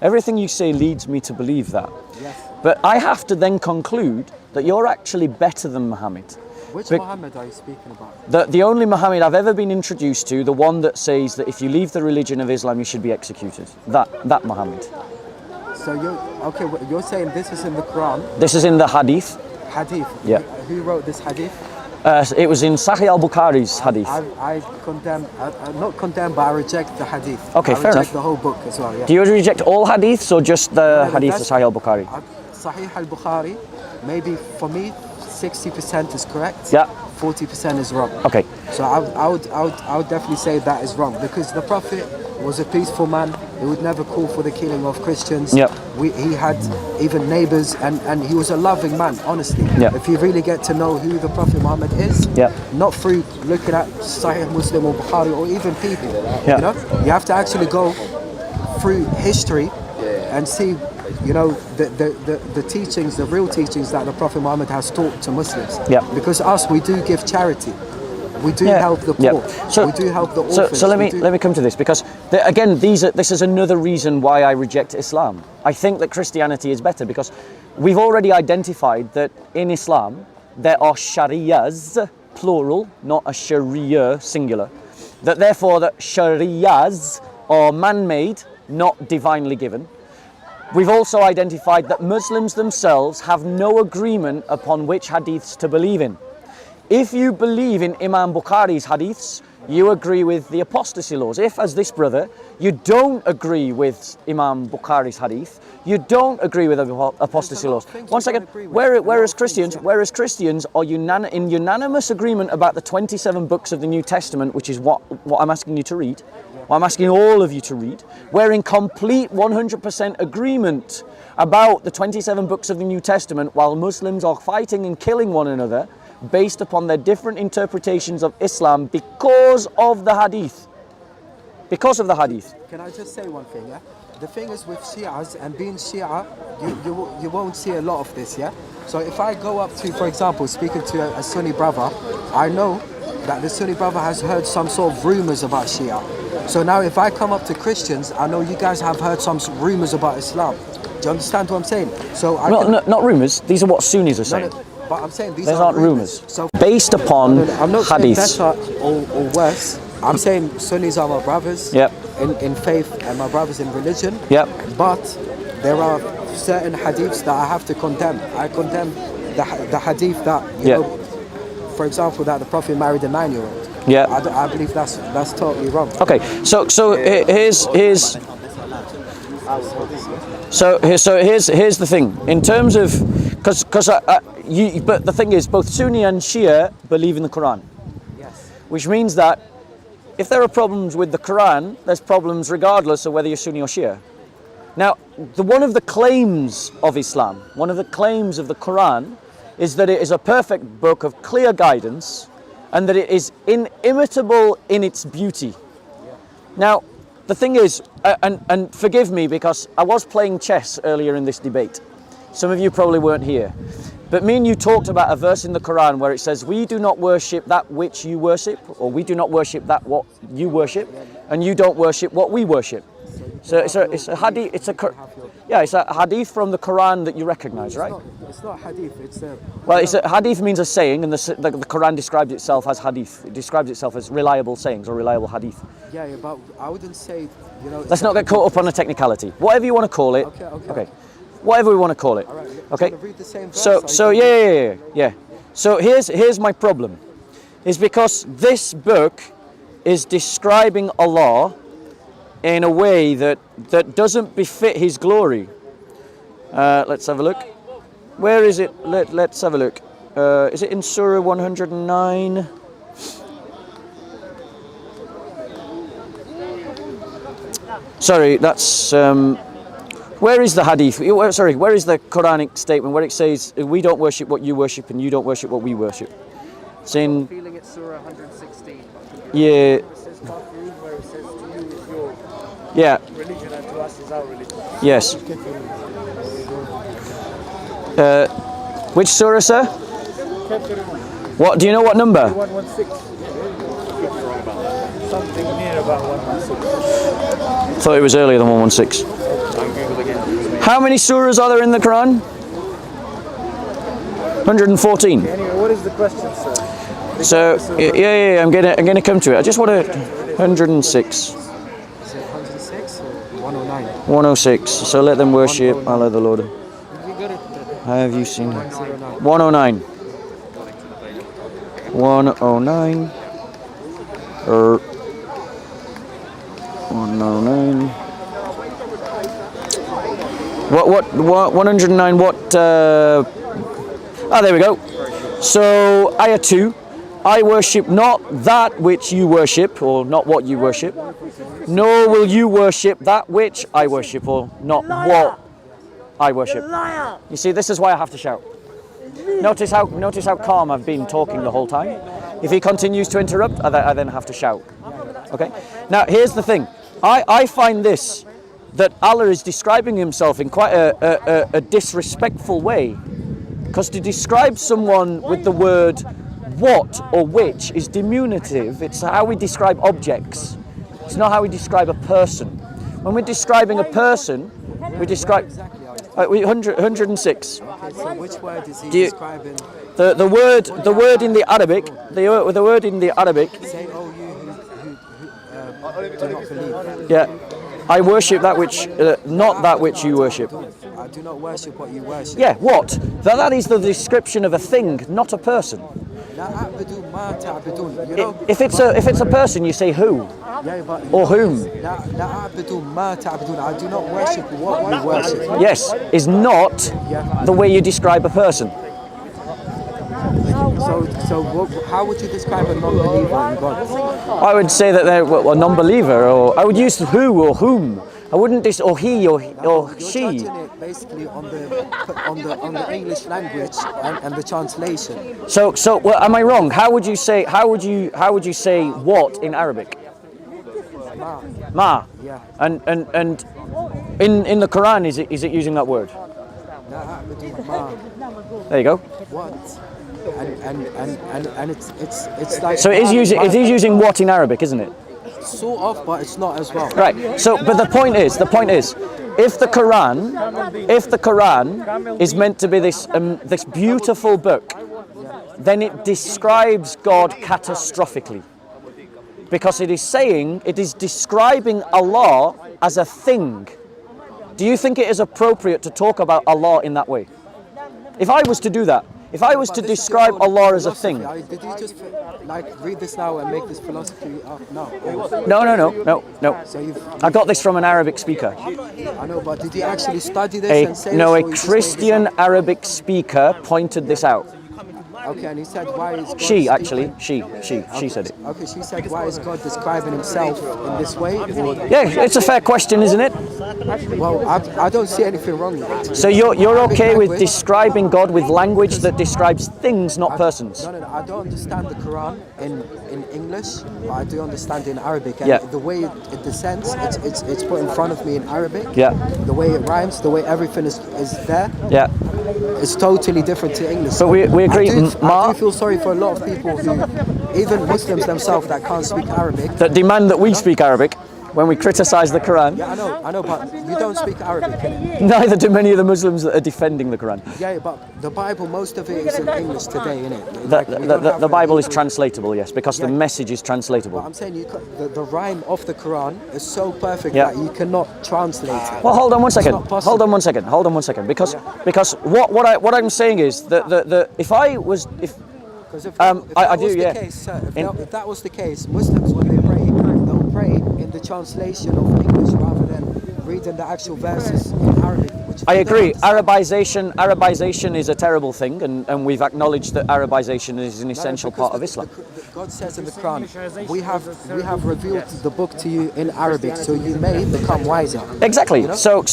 Everything you say leads me to believe that. Yes. But I have to then conclude that you're actually better than Muhammad. Which Muhammad are you speaking about? The only Muhammad I've ever been introduced to, the one that says that if you leave the religion of Islam, you should be executed. That Muhammad. So you're saying this is in the Quran? This is in the Hadith. Hadith. Yeah. Who wrote this Hadith? It was in Sahih al-Bukhari's Hadith. I condemn, not condemn, but I reject the Hadith. Okay, fair I reject enough. the whole book as well. Yeah. Do you reject all Hadiths or just the Hadith of Sahih al-Bukhari? Sahih al-Bukhari, maybe for me, 60% is correct. Yeah. 40% is wrong. Okay. So I would definitely say that is wrong because the Prophet was a peaceful man. He would never call for the killing of Christians. Yep. He had even neighbors and he was a loving man, honestly. Yep. If you really get to know who the Prophet Muhammad is, Yep. not through looking at Sahih Muslim or Bukhari or even people, Yep. you know, you have to actually go through history and see, you know, the teachings, the real teachings that the Prophet Muhammad has taught to Muslims. Yeah. Because we do give charity. We do help the poor. We do help the orphans. So let me come to this because again, this is another reason why I reject Islam. I think that Christianity is better because we've already identified that in Islam there are Sharias plural, not a Sharia singular. That therefore that Sharias are man-made, not divinely given. We've also identified that Muslims themselves have no agreement upon which hadiths to believe in. If you believe in Imam Bukhari's hadiths, you agree with the apostasy laws. If, as this brother, you don't agree with Imam Bukhari's hadith, you don't agree with apostasy laws. 1 second. Whereas Christians are in unanimous agreement about the 27 books of the New Testament, which is what I'm asking you to read. What I'm asking all of you to read. We're in complete 100% agreement about the 27 books of the New Testament, while Muslims are fighting and killing one another based upon their different interpretations of Islam because of the hadith. Because of the hadith. Can I just say one thing, yeah? The thing is with Shias and being Shia, you won't see a lot of this, yeah? So if I go up to, for example, speaking to a Sunni brother, I know that the Sunni brother has heard some sort of rumors about Shia. So now if I come up to Christians, I know you guys have heard some rumors about Islam. Do you understand what I'm saying? So not rumors, these are what Sunnis are saying. But I'm saying these aren't rumors. So based upon I'm not hadiths. saying better or worse. I'm saying Sunnis are my brothers in faith and my brothers in religion. Yep. But there are certain hadiths that I have to condemn. I condemn the hadith that, you know, for example, that the Prophet married a 9-year-old. Yeah. I believe that's totally wrong. Okay, so here's the thing. In terms of, but the thing is, both Sunni and Shia believe in the Quran. Yes. Which means that if there are problems with the Quran, there's problems regardless of whether you're Sunni or Shia. Now, one of the claims of Islam, one of the claims of the Quran, is that it is a perfect book of clear guidance and that it is inimitable in its beauty. Now, the thing is, and forgive me because I was playing chess earlier in this debate. Some of you probably weren't here. But me and you talked about a verse in the Quran where it says, we do not worship that which you worship, or we do not worship that what you worship, and you don't worship what we worship. So it's a hadith, it's a hadith from the Quran that you recognize, right? It's not hadith, Well, hadith means a saying, and the Quran describes itself as hadith. It describes itself as reliable sayings or reliable hadith. Yeah, but I wouldn't say, Let's not get caught up on a technicality. Whatever you want to call it. Okay. Whatever we want to call it. All right, okay. Read the same verse, So yeah. So here's my problem, is because this book is describing Allah in a way that doesn't befit His glory. Let's have a look. Where is it? Let's have a look. Is it in Surah 109? Sorry, that's. Where is the hadith? Sorry, where is the Quranic statement where it says we don't worship what you worship and you don't worship what we worship? It's in. Feeling it's Surah 116. Yeah. It says where it says to you is your Yeah. religion and to us is our religion. Yes. Which surah, sir? What? Do you know what number? 116. Something near about 116. Thought it was earlier than 116. How many surahs are there in the Quran? 114. Anyway, what is the question, sir? So yeah, I'm gonna come to it. I just want to 106. Is it 106 or 109? 106. So let them worship Allah the Lord. Have you seen it? 109. 109. 109. What 109, there we go. So, ayah 2, I worship not that which you worship, or not what you worship, nor will you worship that which I worship, or not what I worship. You see, this is why I have to shout. Notice how calm I've been talking the whole time. If he continues to interrupt, I then have to shout. Okay? Now, here's the thing. I find this, that Allah is describing himself in quite a disrespectful way. Because to describe someone with the word what or which is diminutive. It's how we describe objects. It's not how we describe a person. When we're describing a person, we describe 106. Okay, so which word is he describing? The word in the Arabic, the word in the Arabic. Say, oh, you who do not believe. Yeah, I worship that which, not that which you worship. I do not worship what you worship. Yeah, what? That is the description of a thing, not a person. If it's a person, you say who, or whom. I do not worship what you worship. Yes, is not the way you describe a person. So how would you describe a non-believer in God? I would say that they're a non-believer, or I would use who or whom. I wouldn't or he or she. You're judging it basically on the English language and the translation. So well, am I wrong? How would you say what in Arabic? Ma. Yeah. And in the Quran is it using that word? There you go. What? And it's like. So it is using what in Arabic, isn't it? Sort of, but it's not as well. Right. So, but the point is, if the Quran is meant to be this beautiful book, then it describes God catastrophically, because it is describing Allah as a thing. Do you think it is appropriate to talk about Allah in that way? If I was to do that, if I was to describe Allah as a thing. Did you just read this now and make this philosophy up? No. No. So I got this from an Arabic speaker. I know, but did you actually study this and say this? A Christian Arabic speaker pointed this out. Okay, and he said, why is God... She said it. Okay, she said, why is God describing himself in this way? Yeah, it's a fair question, isn't it? Well, I don't see anything wrong with it. So you're okay with Language. describing God with language that describes things, not persons? No, I don't understand the Quran in English, but I do understand in Arabic. And Yeah. the way it descends, it's put in front of me in Arabic. Yeah. The way it rhymes, the way everything is there, Yeah. it's totally different to English. But we agree, I do feel sorry for a lot of people who, even Muslims themselves, that can't speak Arabic. that demand that we speak Arabic when we criticize the Quran. Yeah, I know, but you don't speak Arabic, innit? Neither do many of the Muslims that are defending the Quran. Yeah, but the Bible, most of it is in English today, innit? The Bible is translatable, yes, because the message is But translatable. I'm saying the rhyme of the Quran is so perfect Yeah. that you cannot translate it. Well, hold on one second. not possible. Hold on one second. Because what I'm saying is that if I was if Because if I that do, was yeah. the case, sir, In- if that was the case, Muslims, when they pray, they'll pray in the translation of English rather than reading the actual verses in Arabic. Which I they agree, don't. Arabization is a terrible thing, and we've acknowledged that Arabization is an essential Because part of Islam. God says in the Quran, we have revealed the book to you in Arabic, so you may become wiser. Exactly. You know?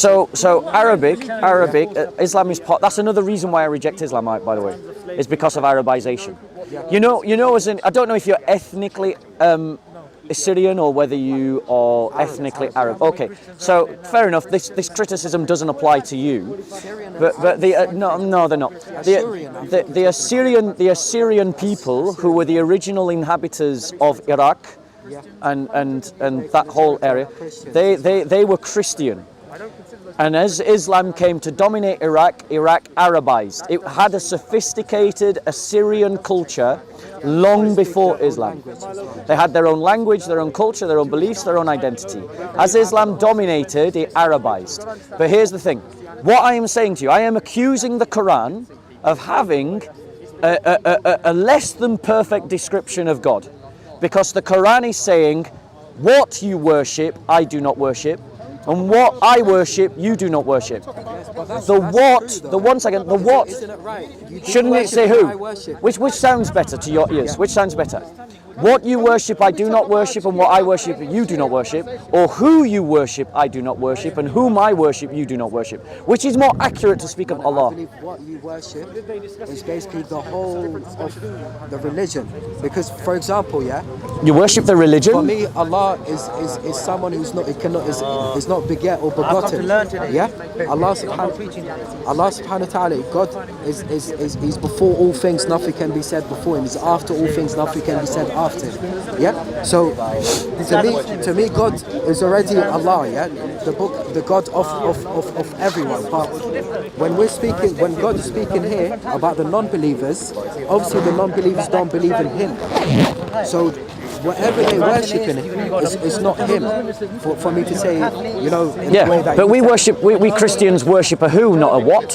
So Arabic, Islam is part. That's another reason why I reject Islam, by the way, is because of Arabization. You know, I don't know if you're ethnically Assyrian or whether you are ethnically Arab. Okay, so fair enough. This criticism doesn't apply to you, but no, they're not. The Assyrian people, who were the original inhabitants of Iraq, and that whole area, they were Christian. And as Islam came to dominate Iraq Arabized. It had a sophisticated Assyrian culture long before Islam. They had their own language, their own culture, their own beliefs, their own identity. As Islam dominated, it Arabized. But here's the thing. What I am saying to you, I am accusing the Quran of having a less than perfect description of God. Because the Quran is saying, what you worship, I do not worship. And what I worship, you do not worship. The what, Isn't it right? You do shouldn't it worship say and who? I worship. Which sounds better to your ears? Which sounds better? What you worship, I do not worship, and what I worship, you do not worship. Or who you worship, I do not worship, and whom I worship, you do not worship. Which is more accurate to speak of I Allah. believe what you worship is basically the whole of the religion. Because, for example, You worship the for religion? me, Allah is someone who's not is not beget or begotten. Yeah, Allah subhanahu wa ta'ala, God is before all things. Nothing can be said before him. He's after all things. Nothing can be said after him. Yeah. So to me, God is already Allah. Yeah, the God of everyone. But when God is speaking here about the non-believers, obviously the non-believers don't believe in Him. So whatever they worship in is not Him. For me to say, in the way Yeah, that but you said. we Christians worship a who, not a what.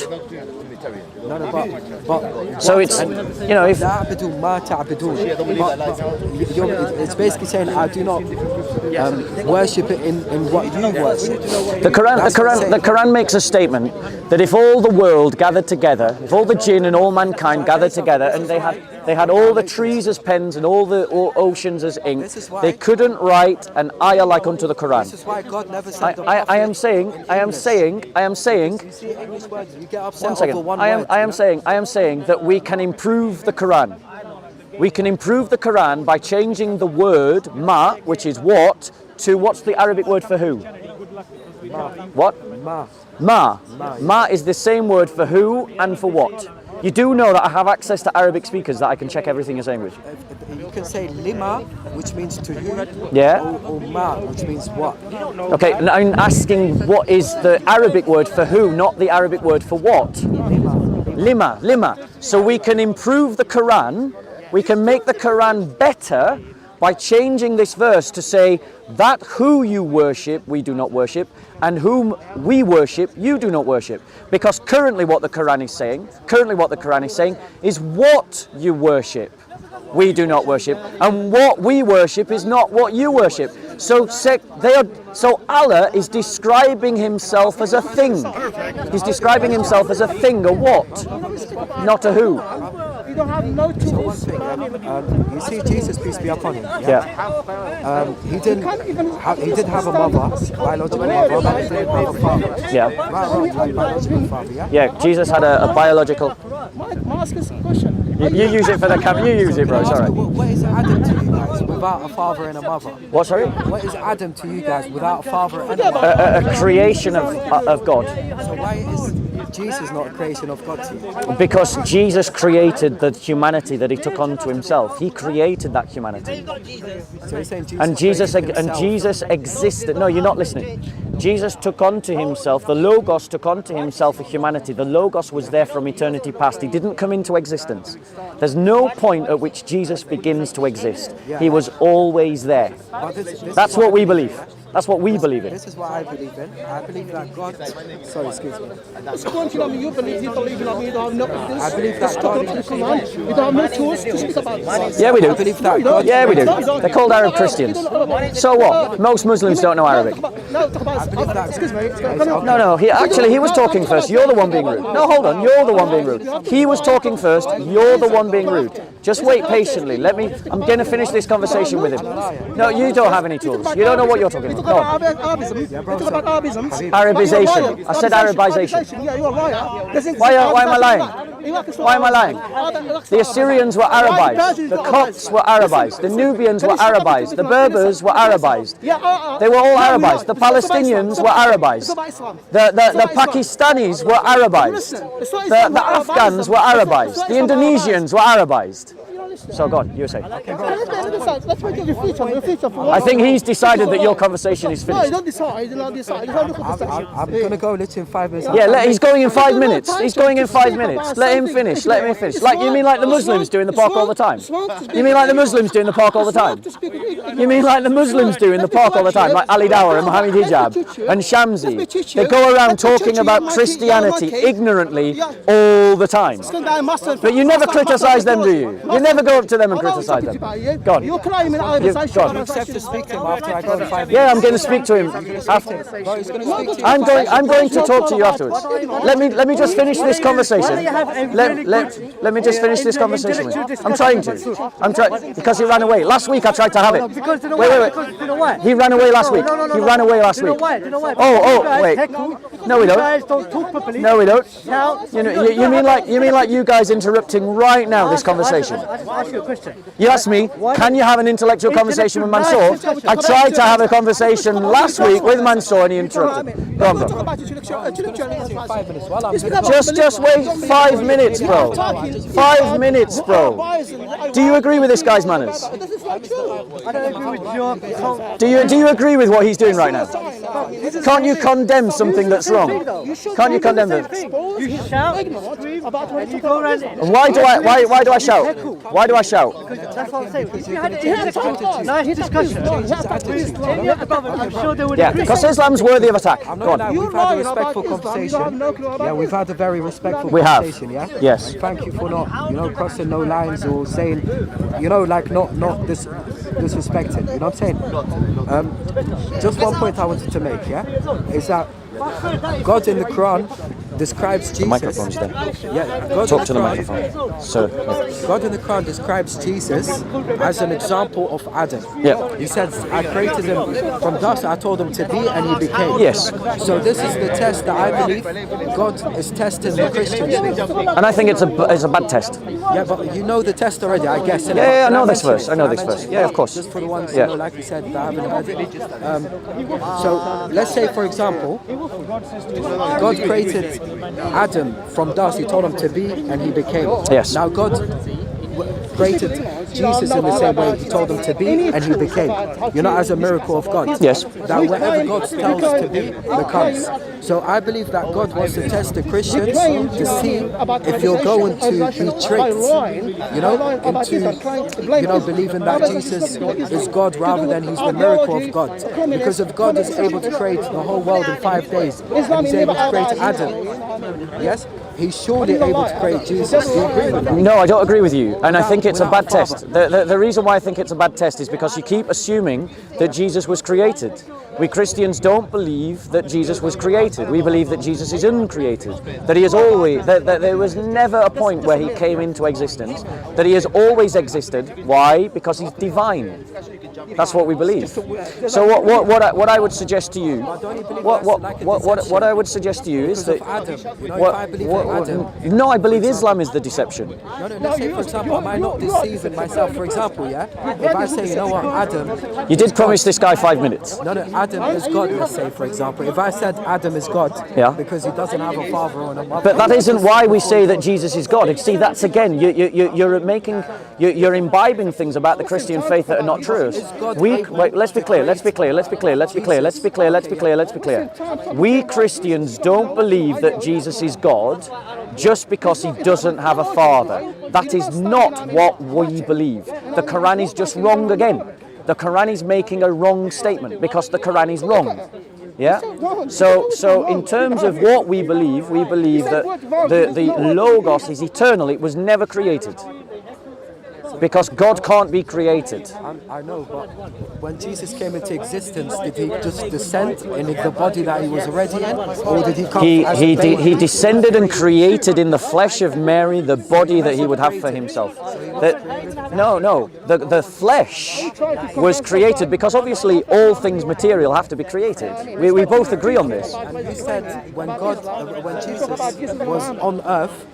No, but So it's, if تعبدوا ما تعبدون. It's basically saying I do not worship it in what you worship. The Quran makes a statement that if all the world gathered together, if all the jinn and all mankind gathered together, and they had all the trees as pens and all the oceans as ink, they couldn't write an ayah like unto the Quran. This is why God never said the I am saying, You see English words, you get upset one second. over one I word. am saying that we can improve the Quran. We can improve the Quran by changing the word ma, which is what, to what's the Arabic word for who? What? Ma. Ma. Ma is the same word for who and for what. You do know that I have access to Arabic speakers that I can check everything you're saying with. You can say lima, which means to who, Yeah. or ma, which means what. Okay, and I'm asking what is the Arabic word for who, not the Arabic word for what. Lima. So we can improve the Quran, we can make the Quran better by changing this verse to say that who you worship, we do not worship, and whom we worship, you do not worship. Because currently what the Quran is saying is what you worship, we do not worship, and what we worship is not what you worship. So Allah is describing himself as a thing. He's describing himself as a thing, a what, not a who. You don't have no tools. So one thing, you see Jesus, peace be upon him. Yeah. He did have a mother, biological mother, but he didn't have a father. Yeah. Like biological father, yeah? Yeah, Jesus had a biological... I'm asking this question. You use it for the camera. You use it, bro. It's all right. What is Adam to you guys without a father and a mother? What, sorry? What is Adam to you guys without a father and a mother? A creation of God. So why is Jesus not a creation of God to you? Because Jesus created the humanity that he took onto himself. He created that humanity. So you're saying Jesus And Jesus existed. No, you're not listening. Jesus took onto himself, the Logos took onto himself a humanity. The Logos was there from eternity past. He didn't come into existence. There's no point at which Jesus begins to exist. He was always there. That's what we believe. That's what we believe in. This is what I believe in. I believe that God... Sorry, excuse me. It's going to you believe, you believe in me, you don't have no... I believe that God... You don't have no tools to speak about this. Yeah, we do. I believe that God... Yeah, we do. They're called Arab Christians. So what? Most Muslims don't know Arabic. No, talk about... Excuse me. No, he was talking first. You're the one being rude. No, hold on. You're the one being rude. He was talking first. You're the one being rude. Just wait patiently. I'm going to finish this conversation with him. No, you don't have any tools. You don't know what you're talking about. Go on. Arabization. I said Arabization. Yeah, you're a liar. Why am I lying? Why am I lying? The Assyrians were Arabized. The Copts were Arabized. The Nubians were Arabized. The Berbers were Arabized. They were all Arabized. The Palestinians were Arabized. The Pakistanis were Arabized. The Afghans were Arabized. The Indonesians were Arabized. So go on, you were saying. I think he's decided that your conversation is No, finished. don't decide. Don't decide. I'm going to go literally in 5 minutes. Yeah, he's going in 5 minutes. He's going in 5 minutes. Let him finish. Let me finish. Like, you mean like the Muslims do in the park all the time? You mean like the Muslims do in the park all the time? You mean like the Muslims do in the park all the time? Like Ali Dawah and Mohammed Hijab and Shamsi. They go around talking about Christianity ignorantly all the time. But you never criticize them, do you? You never go up to them and criticize them. Go on. You're claiming Go on. Accept to speak to him after I go in 5 minutes. Yeah, I'm going to speak to him after. I'm going to talk to you afterwards. Let me just finish this conversation. Let me just finish this conversation with you. I'm trying because he ran away. Last week I tried to have it. Wait. He ran away last week. He ran away last week. Oh, wait. No, we don't. No, we don't. You mean like you guys interrupting right now this conversation? You asked me, can you have an intellectual conversation with Mansour? I tried to have a conversation last week with Mansour and he interrupted me. Go on, bro. Just wait 5 minutes, bro. 5 minutes, bro. Do you agree with this guy's manners? Do you agree with what he's doing right now? Can't you condemn something that's wrong? Can't you condemn it? You shout, and you go around. Why do I shout? Why do I shout? That's what I'm saying. If you had a nice discussion, I'm sure they would. Yeah, because Islam's worthy of attack. Go on. We've had a respectful conversation. Yeah, we've had a very respectful We have. conversation. Yeah. Yes. Thank you for not, crossing no lines or saying, like not disrespecting. You know what I'm saying? Just one point I wanted to make. Yeah, is that God in the Quran describes Jesus. The microphone's there. Yeah, God Talk to the microphone, sir. God in the Quran describes Jesus as an example of Adam. Yeah. He says, I created him from dust, I told him to be, and he became. Yes. So this is the test that I believe God is testing the Christians with. And I think it's a bad test. Yeah, but you know the test already, I guess. Yeah, I know this verse. I know this verse. Yeah, of course. Just for the ones, Yeah. like you said, that haven't heard it. So let's say, for example, God created Adam from dust, he told him to be, and he became. Yes. Now God created Jesus in the same way, he told him to be, and he became. As a miracle of God. Yes. That whatever God tells to be, becomes. So I believe that God wants to test the Christians to see if you're going to be tricked, into, believing that Jesus is God rather than he's the miracle of God. Because if God is able to create the whole world in 5 days, and he's able to create Adam, yes, he's surely able to create Jesus. Do you agree with that? No, I don't agree with you. And I think it's a bad test. test. The reason why I think it's a bad test is because you keep assuming that Jesus was created. We Christians don't believe that Jesus was created. We believe that Jesus is uncreated. That he is always, that there was never a point where he came into existence. That he has always existed. Why? Because he's divine. That's what we believe. So what I would suggest to you, what I would suggest to you is that no, I believe Islam is the deception. No, let's say, for example, am I not deceiving myself? For example, yeah? If I say, you know what, Adam... You did promise this guy 5 minutes. No, Adam is God, let's say, for example. If I said Adam is God, yeah, because he doesn't have a father or a mother... But that isn't why we say that Jesus is God. See, that's again, you're imbibing things about the Christian faith that are not true. Wait, let's be clear. We Christians don't believe that Jesus is God just because he doesn't have a father. That is not what we believe. The Quran is just wrong again. The Quran is making a wrong statement because the Quran is wrong. Yeah? So in terms of what we believe that the Logos is eternal. It was never created. Because God can't be created. I know, but when Jesus came into existence, did he just descend in the body that he was already in? Or did he come He descended and created in the flesh of Mary the body that he would have for himself. The flesh was created because obviously all things material have to be created. We both agree on this. And you said when Jesus was on earth,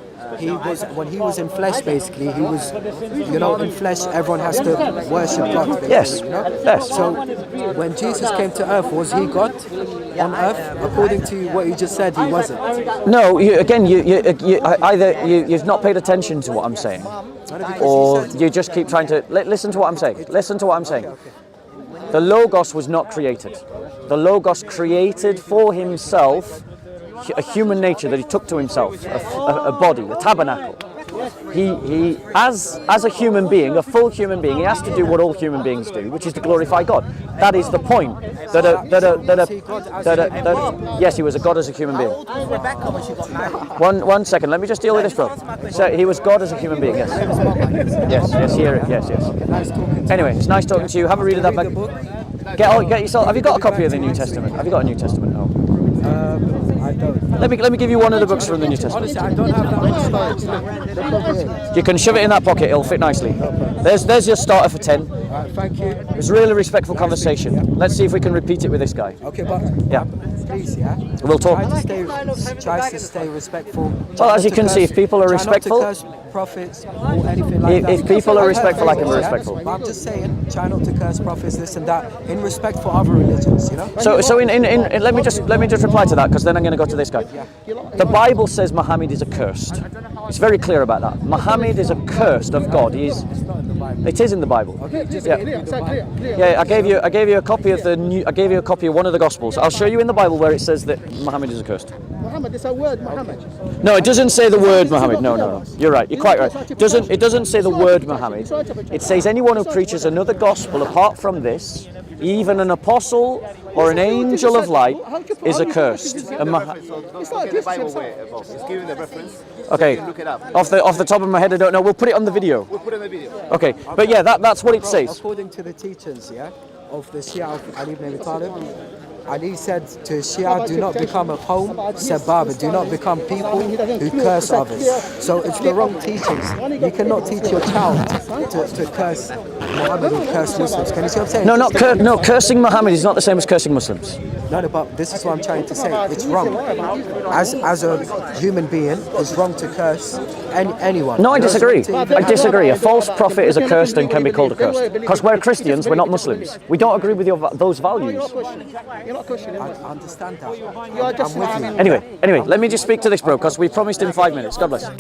when he was in flesh, basically, he was, in flesh, everyone has to worship God, basically, yes. Yes. So, when Jesus came to earth, was he God on earth? According to what you just said, he wasn't. No, either you've not paid attention to what I'm saying, or you just keep trying to, listen to what I'm saying. Listen to what I'm saying. The Logos was not created. The Logos created for himself a human nature that he took to himself, a body, a tabernacle. He as a human being, a full human being, he has to do what all human beings do, which is to glorify God. That is the point. Yes, he was a God as a human being. One second, let me just deal with this, bro. So he was God as a human being. Yes. Yes. Anyway, it's nice talking to you. Have a read of that book. Get yourself. Have you got a copy of the New Testament? Have you got a New Testament? No. I don't. Let me give you one of the books from the New Testament. Honestly, I don't have that much storage. You can shove it in that pocket, it'll fit nicely. There's your starter for 10. Alright, thank you. It was a really respectful conversation. Let's see if we can repeat it with this guy. Okay, but please, We'll talk. Try to stay respectful. Well, as you can see, if people are respectful, try not to curse prophets or anything like that. If people are respectful, I can be respectful. But I'm just saying, try not to curse prophets, this and that, in respect for other religions, So let me just reply to that, because then I'm going to go to this guy. The Bible says Muhammad is accursed. It's very clear about that. Muhammad is accursed of God. It is in the Bible. Yeah, I gave you a copy of one of the Gospels. I'll show you in the Bible where it says that Muhammad is accursed. Muhammad, it's a word, Muhammad. No, it doesn't say the word Muhammad. No. You're right. You're quite right. It doesn't say the word Muhammad. It says anyone who preaches another gospel apart from this, even an apostle or an angel of light, is accursed. It's like this. It's giving the reference. Okay. Off the top of my head, I don't know. We'll put it on the video. Okay. But yeah, that's what it says. According to the teachings, of the Shia of Ali ibn Abi Talib, Ali said to Shia, do not become a qawm, sababa, do not become people who curse others. So it's the wrong teachings. You cannot teach your child to curse Muhammad or curse Muslims. Can you see what I'm saying? No, cursing Muhammad is not the same as cursing Muslims. No, but this is what I'm trying to say. It's wrong. As a human being, it's wrong to curse anyone. No, I disagree. A false prophet is accursed and can be called accursed. Because we're Christians, we're not Muslims. We don't agree with those values. I understand that. I'm with you. Anyway, let me just speak to this bro, because we promised him 5 minutes. God bless.